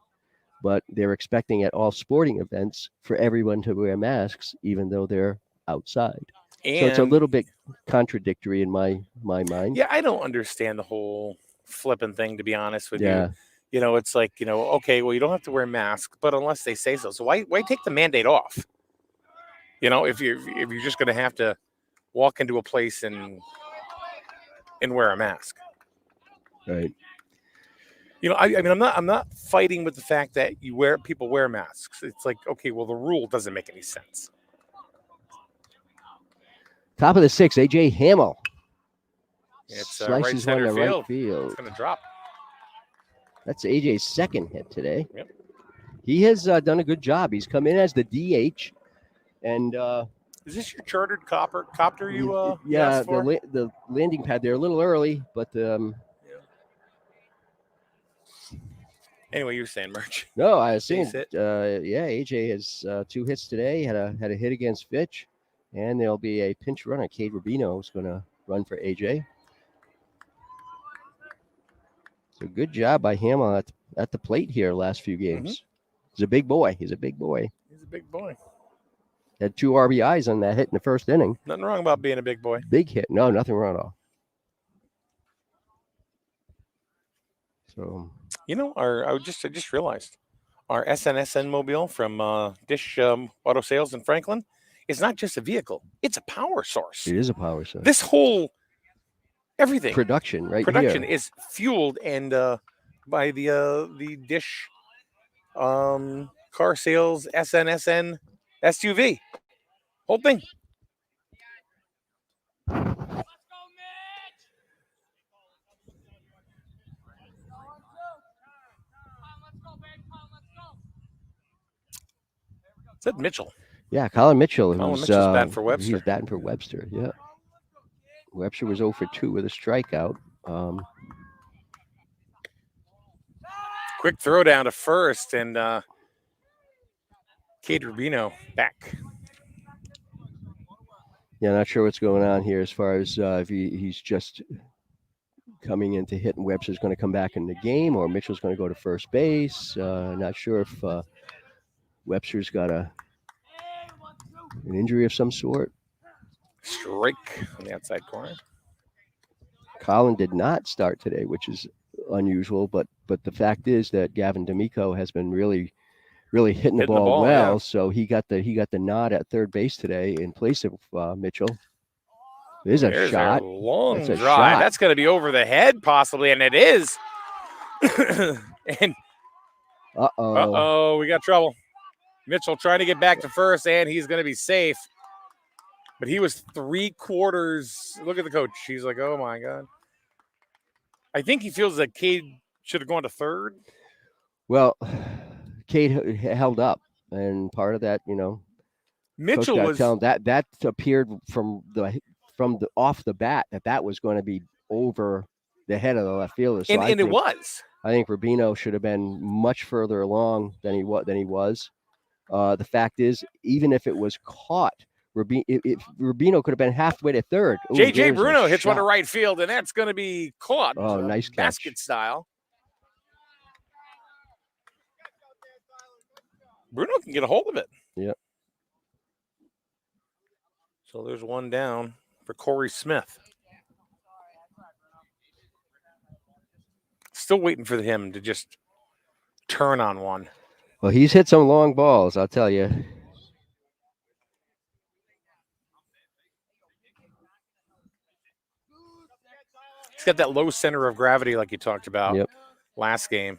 But they're expecting at all sporting events for everyone to wear masks, even though they're outside. So it's a little bit contradictory in my mind. Yeah, I don't understand the whole flipping thing, to be honest with Yeah. you. It's like, okay, well, you don't have to wear a mask, but unless they say so. So why take the mandate off? If you're just going to have to walk into a place and wear a mask. Right. I'm not fighting with the fact that people wear masks. It's like, okay, well, the rule doesn't make any sense. Top of the 6, AJ Hamill. It's right slices center one to field. right field. It's going to drop. That's AJ's second hit today. Yep. He has done a good job. He's come in as the DH, and is this your chartered copter you yeah, asked for? the landing pad there a little early, but Anyway, you were saying, Merch. no, I was saying, Base hit. AJ has 2 hits today. Had a hit against Fitch, and there'll be a pinch runner. Cade Rubino is going to run for AJ. So good job by Hamill at the plate here last few games. He's a big boy. He's a big boy. Had 2 RBIs on that hit in the first inning. Nothing wrong about being a big boy. Big hit. No, nothing wrong at all. So, I just realized our SNSN mobile from Dish Auto Sales in Franklin is not just a vehicle; it's a power source. it is a power source. This whole everything Production production here. is fueled and by the Dish car sales SNSN SUV. Whole thing. Is that Mitchell? Yeah, Colin Mitchell. Colin who's, Mitchell's batting for Webster. He's batting for Webster, yeah. Webster was 0 for 2 with a strikeout. Quick throw down to first, and Cade Rubino back. Yeah, not sure what's going on here as far as if he's just coming in to hit and Webster's going to come back in the game, or Mitchell's going to go to first base. Not sure if Webster's got an injury of some sort. Strike on the outside corner. Colin did not start today, which is unusual, but the fact is that Gavin D'Amico has been really hitting the Hitting the ball, ball, well. yeah. So he got the nod at third base today in place of Mitchell. There's a There's shot. a long That's a drive. shot. That's going to be over the head, possibly, and it is. And Uh-oh. we got trouble. Mitchell trying to get back to first, and he's going to be safe. But he was 3/4. Look at the coach. He's like, oh, my God. I think he feels that Cade should have gone to third. Well, Cade held up, and part of that, Mitchell Coach was tell him that appeared from the off the bat that was going to be over the head of the left fielder. So and it was. I think Rubino should have been much further along than he was. The fact is, even if it was caught, Rubino could have been halfway to third. Ooh, JJ there's a Bruno hits one to shot. right field, and that's going to be caught. Oh, nice catch. Basket style. Bruno can get a hold of it. Yep. So there's one down for Corey Smith. Still waiting for him to just turn on one. Well, he's hit some long balls, I'll tell you. He's got that low center of gravity like you talked about last game.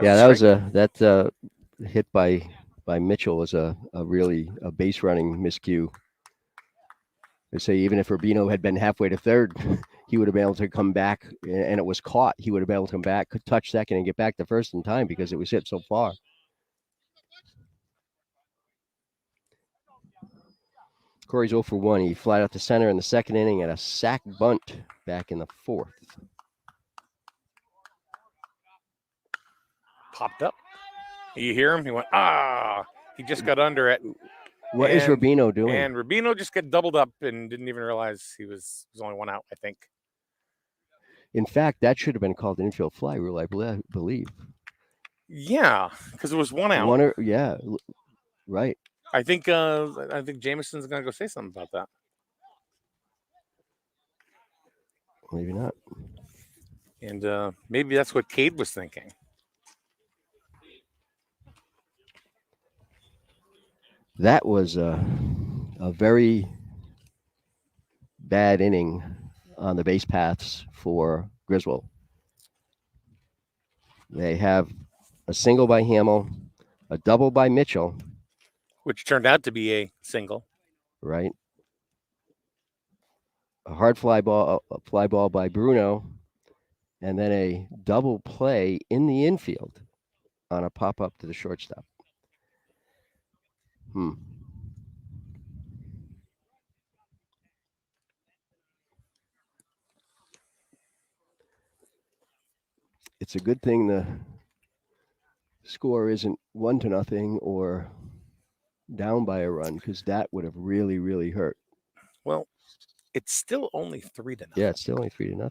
Yeah, that hit by Mitchell was a really base running miscue. They say even if Rubino had been halfway to third, he would have been able to come back, and it was caught. He would have been able to come back, could touch second, and get back to first in time because it was hit so far. Corey's 0 for 1. He flied out to center in the second inning and a sac bunt back in the fourth. Popped up. You hear him? He went, he just got under it. What is Rubino doing? And Rubino just got doubled up and didn't even realize he was only one out, I think. In fact, that should have been called an infield fly rule, I believe. Yeah, because it was one out. Right. I think Jameson's going to go say something about that. Maybe not. And maybe that's what Cade was thinking. That was a very bad inning on the base paths for Griswold. They have a single by Hamill, a double by Mitchell. Which turned out to be a single. Right. A hard fly ball by Bruno, and then a double play in the infield on a pop-up to the shortstop. It's a good thing the score isn't 1-0 or down by a run, because that would have really, really hurt. Well, it's still only 3-0. Yeah, it's still only 3-0.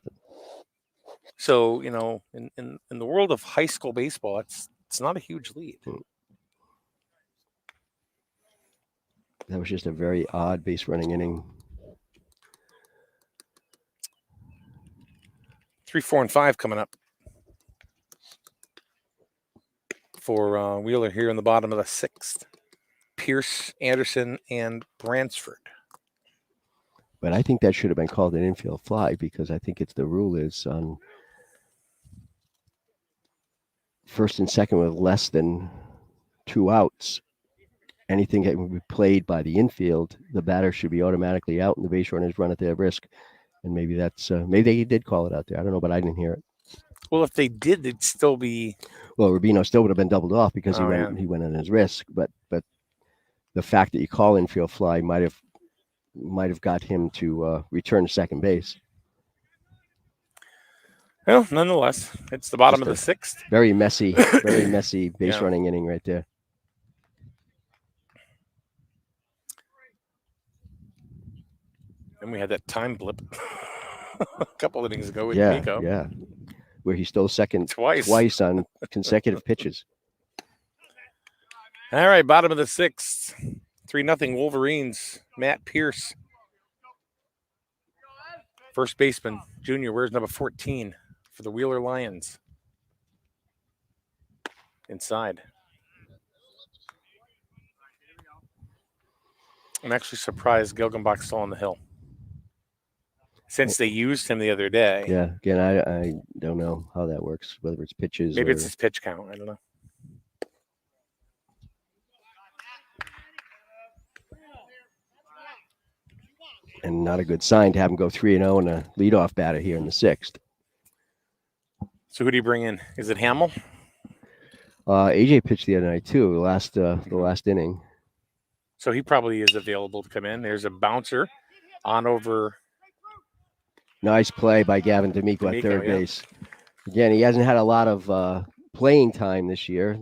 So, in the world of high school baseball, it's not a huge lead. That was just a very odd base running inning. 3, 4, and 5 coming up for Wheeler here in the bottom of the 6th. Pierce, Anderson, and Bransford. But I think that should have been called an infield fly, because I think the rule is on first and second with less than 2 outs. Anything that would be played by the infield, the batter should be automatically out, and the base runners run at their risk. And maybe maybe they did call it out there. I don't know, but I didn't hear it. Well, if they did, it'd still be. Well, Rubino still would have been doubled off because he went on his risk. But the fact that you call infield fly might have got him to return to second base. Well, nonetheless, it's the bottom of the 6th. Very messy base running inning right there. And we had that time blip a couple of innings ago with Nico. Yeah, where he stole second twice on consecutive pitches. All right, bottom of the 6th. 3-0 Wolverines. Matt Pierce First baseman, junior, wears number 14 for the Wheeler Lions. Inside. I'm actually surprised Gilgenbach's still on the hill. Since they used him the other day. Yeah. Again, I don't know how that works, whether it's pitches Maybe or it's his pitch count. I don't know. and not a good sign to have him go 3-0 and a leadoff batter here in the 6th. So who do you bring in? Is it Hamill? AJ pitched the other night too, the last inning. So he probably is available to come in. There's a bouncer on over. Nice play by Gavin D'Amico at third yeah. base. Again, he hasn't had a lot of playing time this year.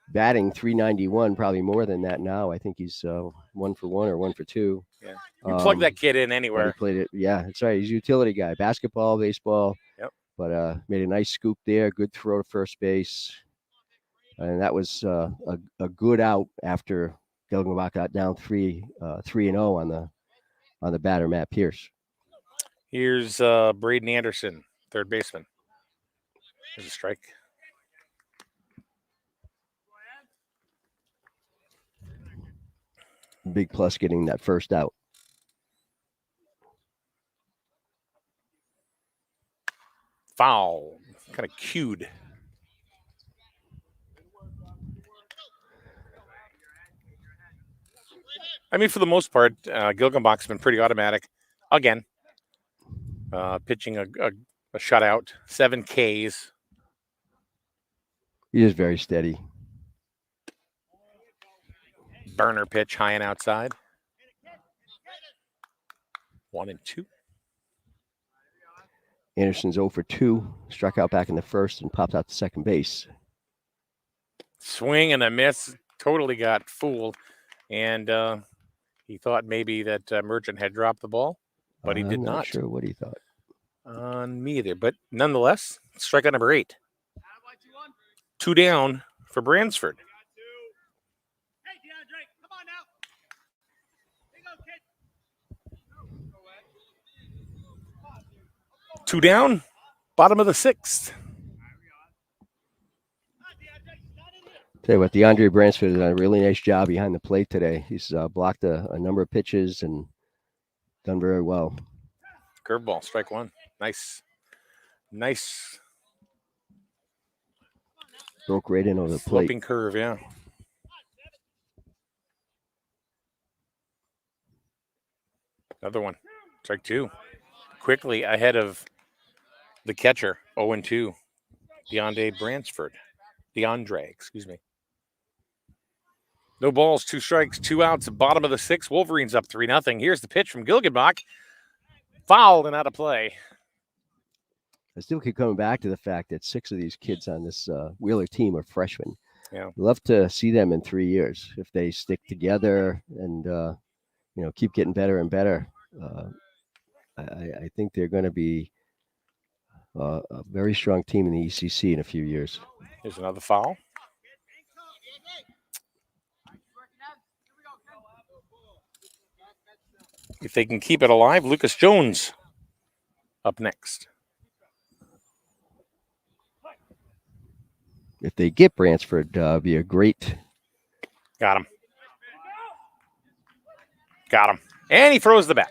Batting .391, probably more than that now. I think he's 1 for 1 or 1 for 2. Yeah. You plug that kid in But he anywhere. played it. Yeah, that's right. He's a utility guy. Basketball, baseball. Yep. But made a nice scoop there. Good throw to first base. And that was a good out after Gilgenbach got down 3-0 on the batter, Matt Pierce. Here's Braden Anderson, third baseman. There's a strike. Big plus getting that first out. Foul. Kind of cued. I mean, for the most part, Gilgenbach's been pretty automatic. Again, pitching a shutout, 7 Ks. He is very steady. Burner pitch high and outside. 1-2. Anderson's 0 for 2. Struck out back in the first and popped out to second base. Swing and a miss. Totally got fooled. And he thought maybe that Merchant had dropped the ball, but he did I'm not not. sure what he thought. On me either. But nonetheless, strikeout number 8. 2 down for Bransford. Two down, bottom of the 6th. Tell you what, DeAndre Bransford has done a really nice job behind the plate today. He's blocked a number of pitches and done very well. Curveball, strike 1. Nice. Broke right in over the plate. Sloping curve, yeah. Another one, strike 2. Quickly ahead of the catcher, 0-2. DeAndre, excuse me. No balls, 2 strikes, 2 outs, bottom of the 6th. Wolverines up 3-0. Here's the pitch from Gilgenbach. Fouled and out of play. I still keep coming back to the fact that 6 of these kids on this Wheeler team are freshmen. Yeah. Love to see them in 3 years if they stick together and keep getting better and better. I think they're going to be a very strong team in the ECC in a few years. Here's another foul. If they can keep it alive, Lucas Jones up next. If they get Bransford, be a great. Got him. And he throws the bat.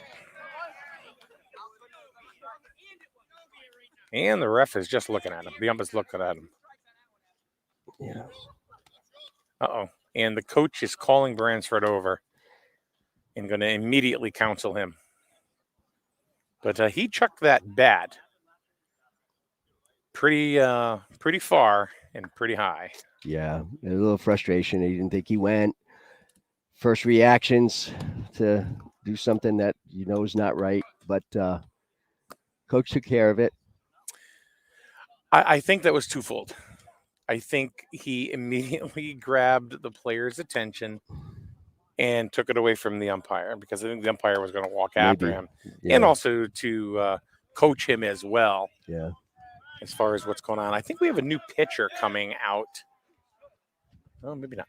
And the ref is just looking at him. The umpire's looking at him. Yeah. Uh-oh. And the coach is calling Bransford over and going to immediately counsel him. But he chucked that bat pretty far and pretty high. Yeah, a little frustration. He didn't think he went. First reactions to do something that is not right, but coach took care of it. I think that was twofold. I think he immediately grabbed the player's attention and took it away from the umpire because I think the umpire was going to walk after him. Yeah. And also to coach him as well. Yeah. As far as what's going on. I think we have a new pitcher coming out. Oh, maybe not.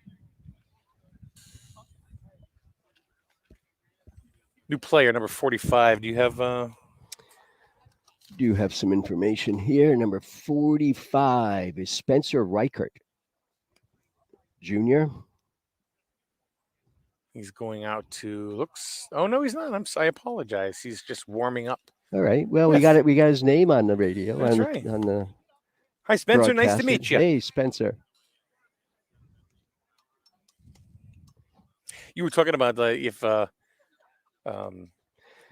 New player, number 45. Do you have Do have some information here. Number 45 is Spencer Reichert Jr. He's going out to looks. Oh no, he's not. I apologize. He's just warming up. All right. Well, we Yes. got it. We got his name on the radio. That's on the, right. On the Hi, Spencer. Nice to broadcaster. meet you. Hey, Spencer. You were talking about if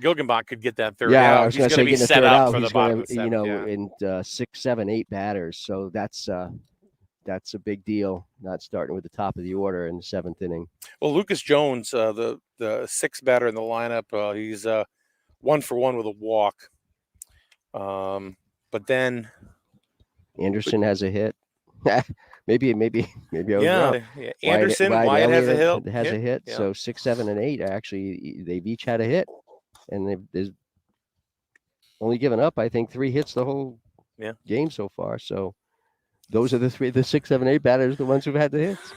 Gilgenbach could get that third Yeah, out. I was He's going to going to say be getting a set third up out. for the He's bottom going of the to, seventh. Yeah. in 6, 7, 8 batters. So that's a big deal. Not starting with the top of the order in the 7th inning. Well, Lucas Jones, the sixth batter in the lineup, he's 1 for 1 with a walk. But then Anderson has a hit. maybe I was wrong. yeah, Anderson, Wyatt has a Elliott hit. has a hit. Yeah. So 6, 7, and 8 actually they've each had a hit, and they've only given up, I think, 3 hits the whole game so far. So those are the 6, 7, 8 batters, the ones who've had the hits.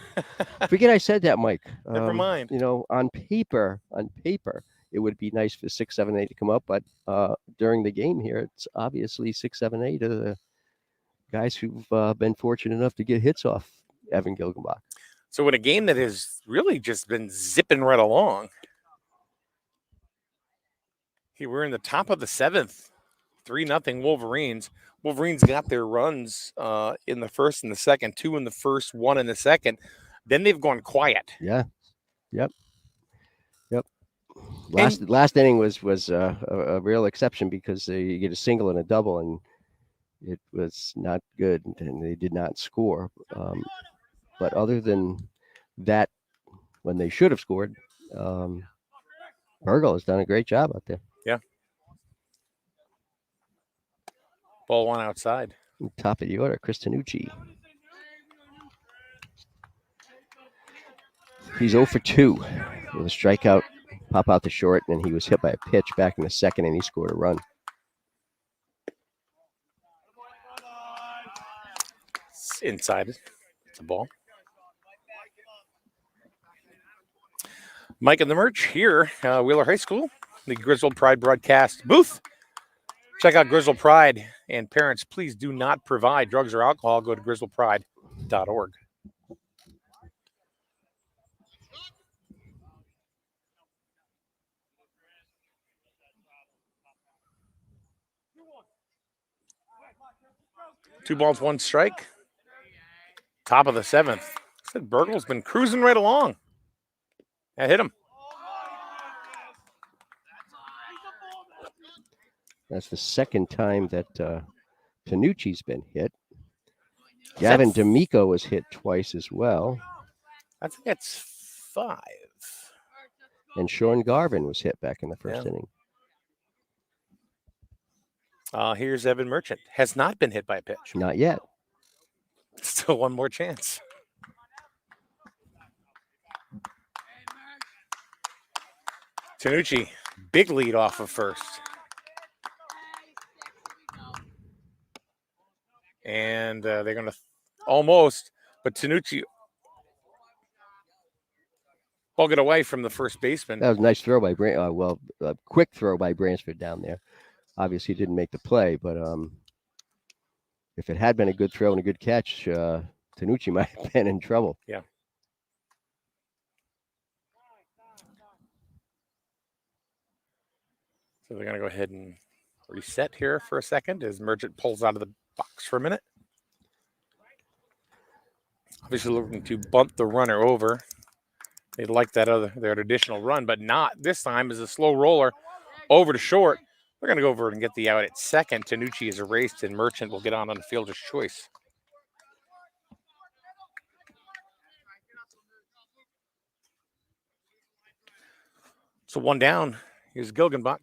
Forget I said that, Mike. Never mind. On paper, it would be nice for 6, 7, 8 to come up, but during the game here, it's obviously 6, 7, 8 are the guys who've been fortunate enough to get hits off Evan Gilgenbach. So in a game that has really just been zipping right along, we're in the top of the 7th, 3-0 Wolverines. Wolverines got their runs in the first and the second, 2 in the first, 1 in the second. Then they've gone quiet. Yeah. Yep. Last inning was a real exception because you get a single and a double, and it was not good, and they did not score. But other than that, when they should have scored, Burgle has done a great job out there. Yeah. Ball 1 outside. Top of the order, Chris Tanucci. He's 0 for 2 with a strikeout, pop out the short, and he was hit by a pitch back in the second, and he scored a run. It's inside. It's a ball. Mike and the Merch here, Wheeler High School, the Griswold Pride broadcast booth. Check out Griswold Pride, and parents, please do not provide drugs or alcohol. Go to griswoldpride.org. Two balls, 1 strike. Top of the 7th. I said Burgle's been cruising right along. I hit him. That's the second time that Tanucci's been hit. Gavin D'Amico was hit twice as well. I think that's 5. And Sean Garvin was hit back in the first inning. Here's Evan Merchant. Has not been hit by a pitch. Not yet. Still one more chance. Tanucci, big lead off of first. And they're going to almost, but Tanucci ball get away from the first baseman. That was a nice throw by a quick throw by Bransford down there. Obviously, didn't make the play, but if it had been a good throw and a good catch, Tanucci might have been in trouble. Yeah. So they're going to go ahead and reset here for a second as Merchant pulls out of the box for a minute. Obviously looking to bunt the runner over. They'd like their additional run, but not this time as a slow roller over to short. They're going to go over and get the out at second. Tanucci is erased, and Merchant will get on the fielder's choice. So 1 down. Here's Gilgenbach.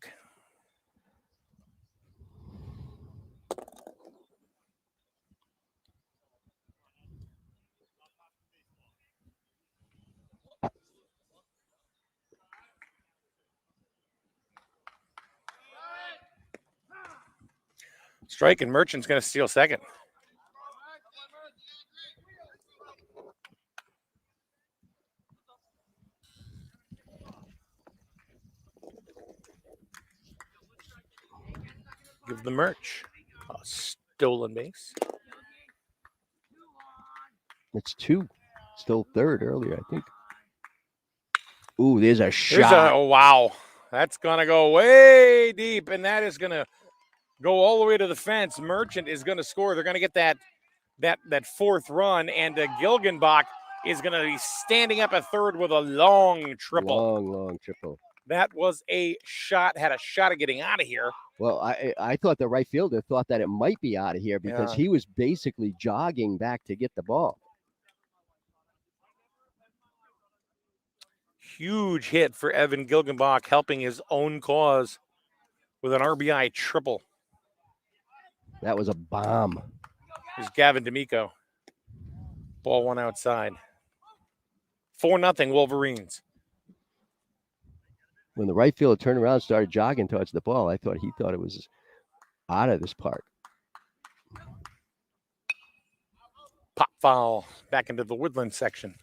Strike, and Merchant's going to steal second. Give give the Merch a stolen base. It's 2. Still third earlier, I think. Ooh, there's a There's shot. oh wow. That's gonna go way deep, and that is gonna go all the way to the fence. Merchant is gonna score. They're gonna get that fourth run, and Gilgenbach is gonna be standing up at third with a long triple. Long triple. That was a shot. Had a shot of getting out of here. Well, I thought the right fielder thought that it might be out of here because he was basically jogging back to get the ball. Huge hit for Evan Gilgenbach, helping his own cause with an RBI triple. That was a bomb. Here's Gavin D'Amico. Ball one outside. 4-0 Wolverines. When the right fielder turned around and started jogging towards the ball, I thought he thought it was out of this park. Pop foul back into the Woodland section.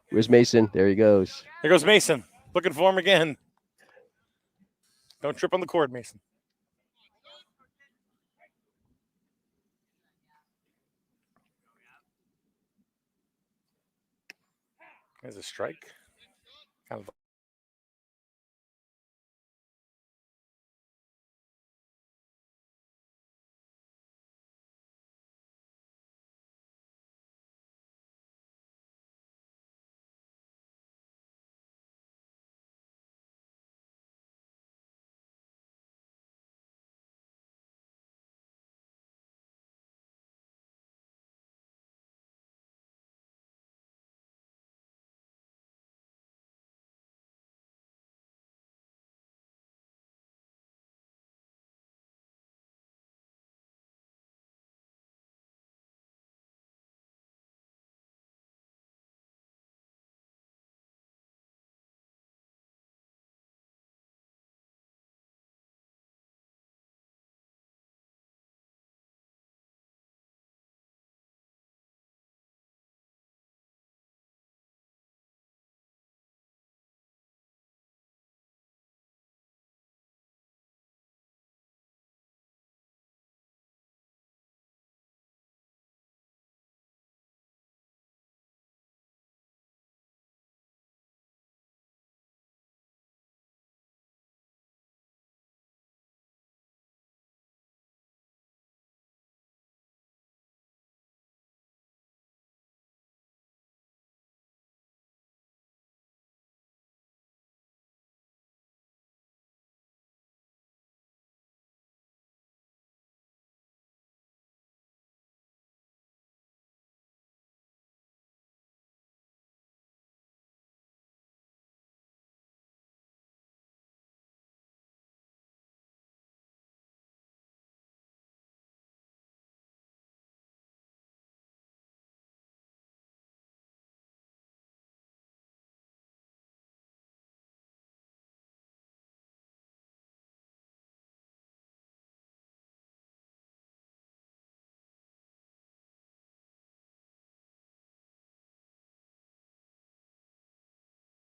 Where's Mason? There he goes. There goes Mason. Looking for him again. Don't trip on the cord, Mason. There's a strike. Kind of.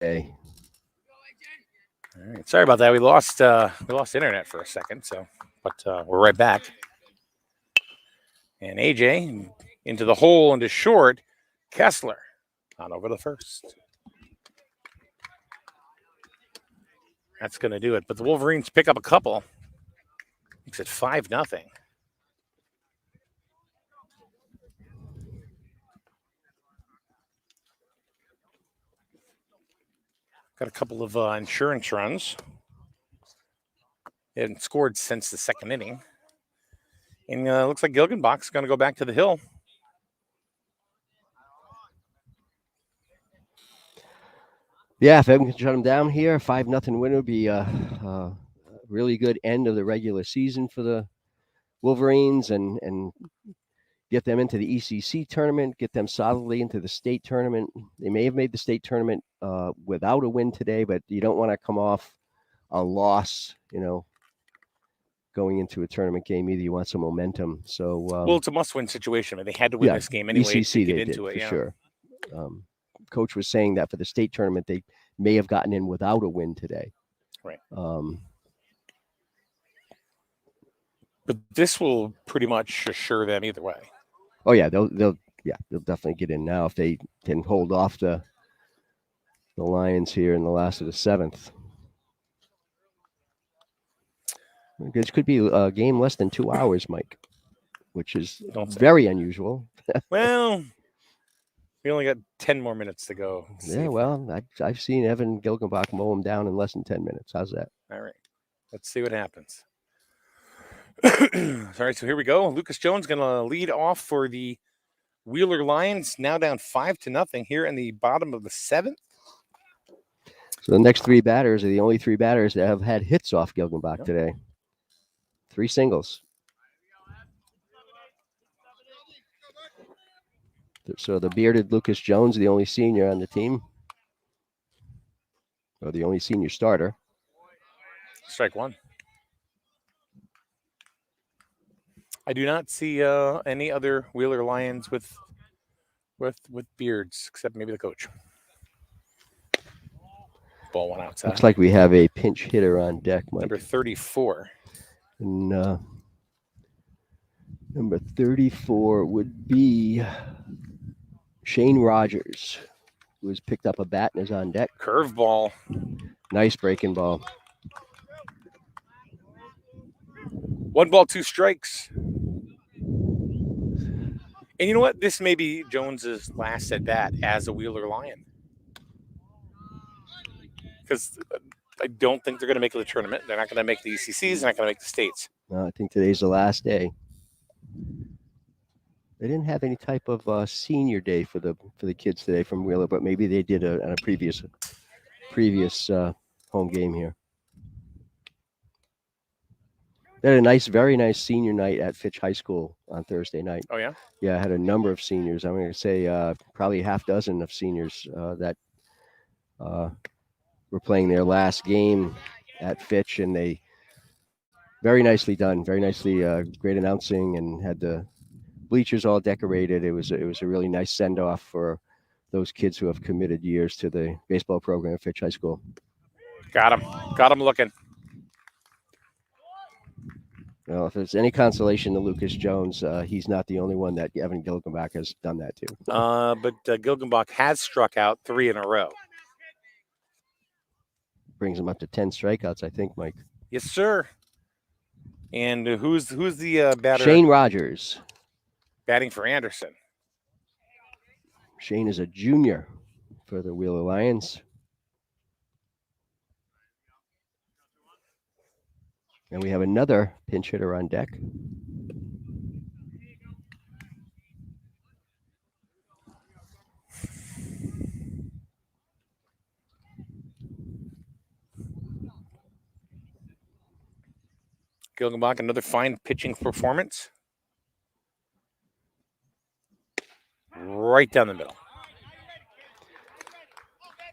Hey. All right. Sorry about that. We lost internet for a second, but we're right back. And AJ into the hole, into short. Kessler on over the first. That's going to do it. But the Wolverines pick up a couple. Makes it 5-0. Got a couple of insurance runs. They hadn't scored since the second inning. And looks like Gilgenbach's going to go back to the hill. Yeah, if everyone can shut them down here, 5-0 win would be a really good end of the regular season for the Wolverines and get them into the ECC tournament, get them solidly into the state tournament. They may have made the state tournament without a win today, but you don't want to come off a loss, going into a tournament game either. You want some momentum. So well, it's a must-win situation. They had to win this game anyway ECC to get they into did, it. For sure. Coach was saying that for the state tournament, they may have gotten in without a win today. Right. But this will pretty much assure them either way. Oh yeah, they'll definitely get in now if they can hold off the Lions here in the last of the 7th. This could be a game less than 2 hours, Mike, which is Don't say. very unusual. Well, we only got 10 more minutes to go. Yeah, well, I've seen Evan Gilgenbach mow him down in less than 10 minutes. How's that? All right. Let's see what happens. All right, so here we go. Lucas Jones going to lead off for the Wheeler Lions, now down 5-0 here in the bottom of the 7th. So the next 3 batters are the only 3 batters that have had hits off Gilgenbach Yep. today. 3 singles. So the bearded Lucas Jones, the only senior on the team, or the only senior starter. Strike one. I do not see any other Wheeler Lions with beards, except maybe the coach. Ball went outside. Looks like we have a pinch hitter on deck, Mike. Number 34. And number 34 would be Shane Rogers, who has picked up a bat and is on deck. Curveball. Nice breaking ball. 1 ball, 2 strikes. And you know what? This may be Jones's last at bat as a Wheeler Lion. Because I don't think they're going to make the tournament. They're not going to make the ECCs. They're not going to make the states. I think today's the last day. They didn't have any type of senior day for the kids today from Wheeler, but maybe they did on a previous home game here. They had a very nice senior night at Fitch High School on Thursday night. Oh, yeah? Yeah, I had a number of seniors. I'm going to say probably half dozen of seniors that were playing their last game at Fitch, and they very nicely done, very nicely great announcing, and had the bleachers all decorated. It was a really nice send off for those kids who have committed years to the baseball program at Fitch High School. Got him looking. Well, if there's any consolation to Lucas Jones, he's not the only one that Evan Gilgenbach has done that to. But Gilgenbach has struck out 3 in a row. Brings him up to 10 strikeouts, I think, Mike. Yes, sir. And who's the batter? Shane Rogers. Batting for Anderson. Shane is a junior for the Wheeler Lions. And we have another pinch hitter on deck. Gilgenbach, another fine pitching performance. Right down the middle.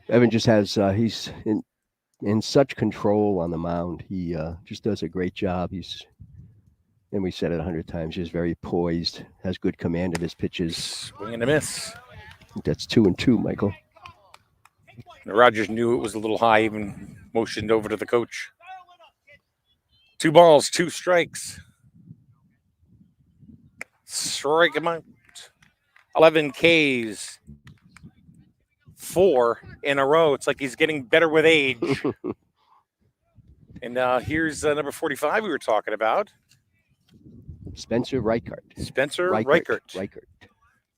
Evan just has, he's in such control on the mound. He just does a great job. And we said it 100 times, he's very poised, has good command of his pitches. Swing and a miss. I think that's 2-2, Michael. Rogers knew it was a little high, even motioned over to the coach. 2 balls, 2 strikes. Strike him out. 11 Ks. 4 in a row. It's like he's getting better with age. And here's number 45 we were talking about. Spencer Reichert. Spencer Reichert.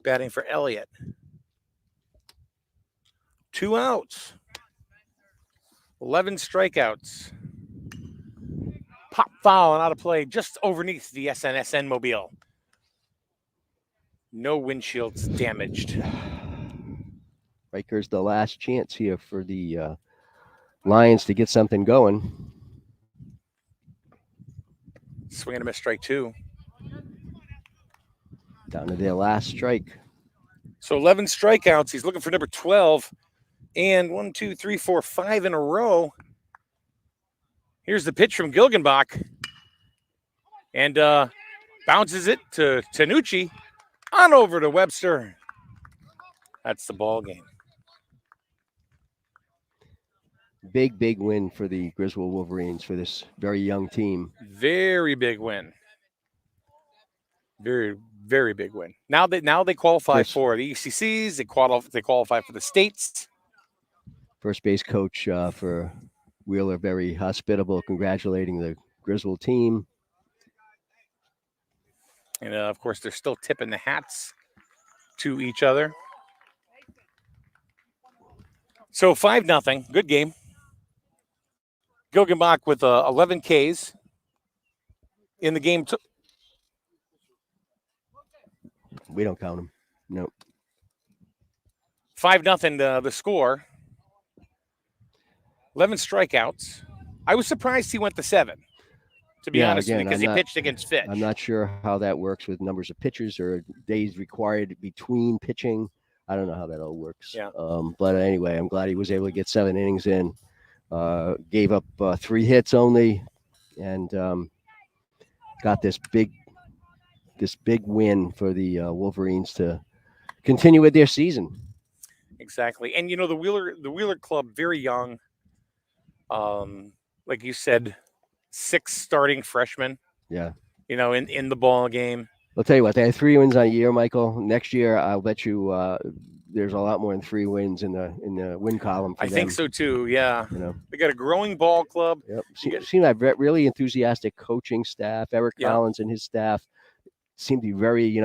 Batting for Elliott. 2 outs. 11 strikeouts. Pop foul and out of play just underneath the SNSN mobile. No windshields damaged. Reichert's the last chance here for the Lions to get something going. Swing and a miss, strike 2. Down to their last strike. So 11 strikeouts. He's looking for number 12. And 1, 2, 3, 4, 5 in a row. Here's the pitch from Gilgenbach. And bounces it to Tanucci. On over to Webster. That's the ball game. Big win for the Griswold Wolverines for this very young team. Very big win. Very, very big win. Now they qualify Yes. for the ECCs. They qualify for the states. First base coach for Wheeler, very hospitable, congratulating the Griswold team. And of course, they're still tipping the hats to each other. So 5-0, good game. Gilgenbach with 11 Ks in the game. We don't count them. No. 5-0 the score. 11 strikeouts. I was surprised he went to 7. To be honest with you, because he pitched against Fitch. I'm not sure how that works with numbers of pitchers or days required between pitching. I don't know how that all works. Yeah. But anyway, I'm glad he was able to get 7 innings in. Gave up 3 hits only, and got this big win for the Wolverines to continue with their season. Exactly. And the Wheeler club, very young. Like you said, 6 starting freshmen. Yeah. In the ball game. I'll tell you what, they had 3 wins on a year, Michael. Next year, I'll bet you there's a lot more than 3 wins in the win column for I them. think so too. Yeah. They got a growing ball club. Yep. Seem like really enthusiastic coaching staff. Eric Yeah. Collins and his staff seem to be very,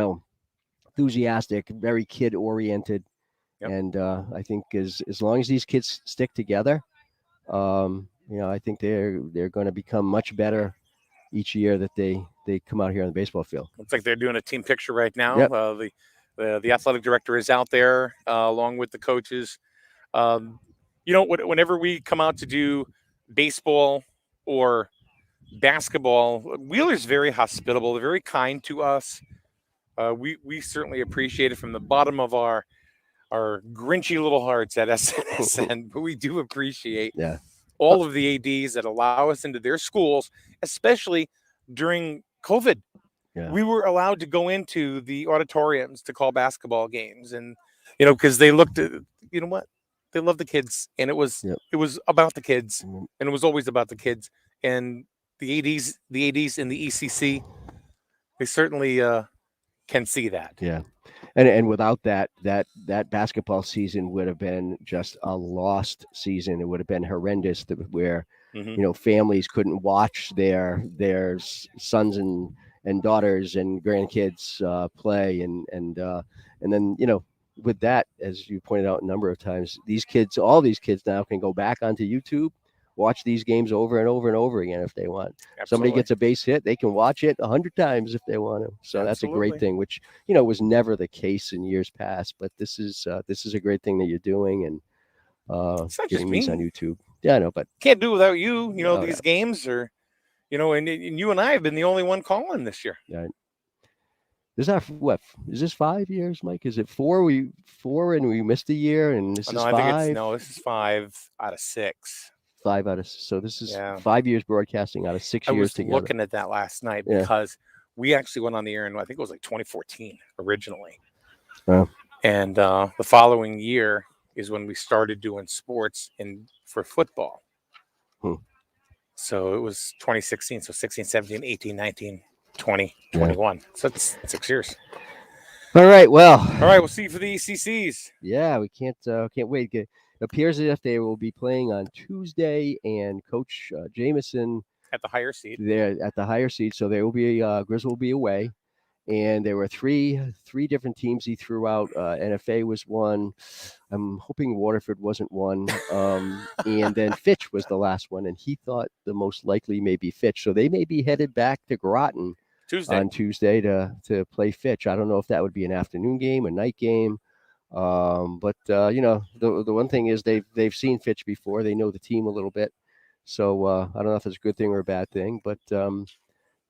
enthusiastic, very kid oriented. Yep. And I think as long as these kids stick together, I think they're going to become much better each year that they come out here on the baseball field. Looks like they're doing a team picture right now. Yep. The athletic director is out there along with the coaches. Whenever we come out to do baseball or basketball, Wheeler's very hospitable. They're very kind to us. We certainly appreciate it from the bottom of our grinchy little hearts at SNSN, but we do appreciate all of the ADs that allow us into their schools, especially during COVID. Yeah. We were allowed to go into the auditoriums to call basketball games, and because they looked at, they love the kids, and it was about the kids, and it was always about the kids. And the ADs in the ECC, they certainly can see that. Yeah. And without that basketball season would have been just a lost season. It would have been horrendous where, families couldn't watch their sons and daughters and grandkids play. And then, with that, as you pointed out a number of times, all these kids now can go back onto YouTube, watch these games over and over and over again if they want. Absolutely. Somebody gets a base hit, they can watch it 100 times if they want to. So that's a great thing, which was never the case in years past. But this is a great thing that you're doing, and getting these on YouTube. Yeah, I know, but can't do without you. These games are, and you and I have been the only one calling this year. Yeah. Is this 5 years, Mike? Is it 4? Four and we missed a year, and this is 5? I think this is 5 out of 6. 5 out of, so this is 5 years broadcasting out of 6 years together. I was looking at that last night because we actually went on the air in, I think it was like 2014 originally. And the following year is when we started doing sports for football. So it was 2016, so 16, 17, 18, 19, 20, 21. So it's 6 years. All right, we'll see you for the ECCs. Yeah, we can't wait. It appears as if they will be playing on Tuesday, and Coach Jameson at the higher seed. They're at the higher seed, so they will be Griswold will be away. And there were three different teams he threw out. NFA was one. I'm hoping Waterford wasn't one. And then Fitch was the last one, and he thought the most likely may be Fitch. So they may be headed back to Groton on Tuesday to play Fitch. I don't know if that would be an afternoon game, a night game. But the one thing is they've seen Fitch before. They know the team a little bit. So I don't know if it's a good thing or a bad thing, but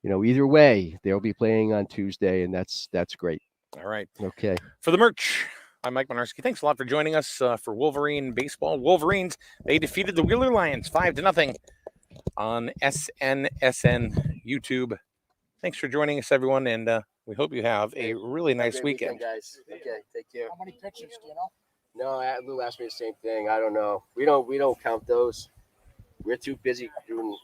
either way, they'll be playing on Tuesday, and that's great. All right. Okay. For the merch, I'm Mike Minarski. Thanks a lot for joining us for Wolverine baseball. Wolverines, they defeated the Wheeler Lions 5-0 on SNSN YouTube. Thanks for joining us, everyone, and we hope you have a really nice weekend. Guys. Okay, take care. How many pitchers do you know? No, Lou asked me the same thing. I don't know. We don't count those. We're too busy doing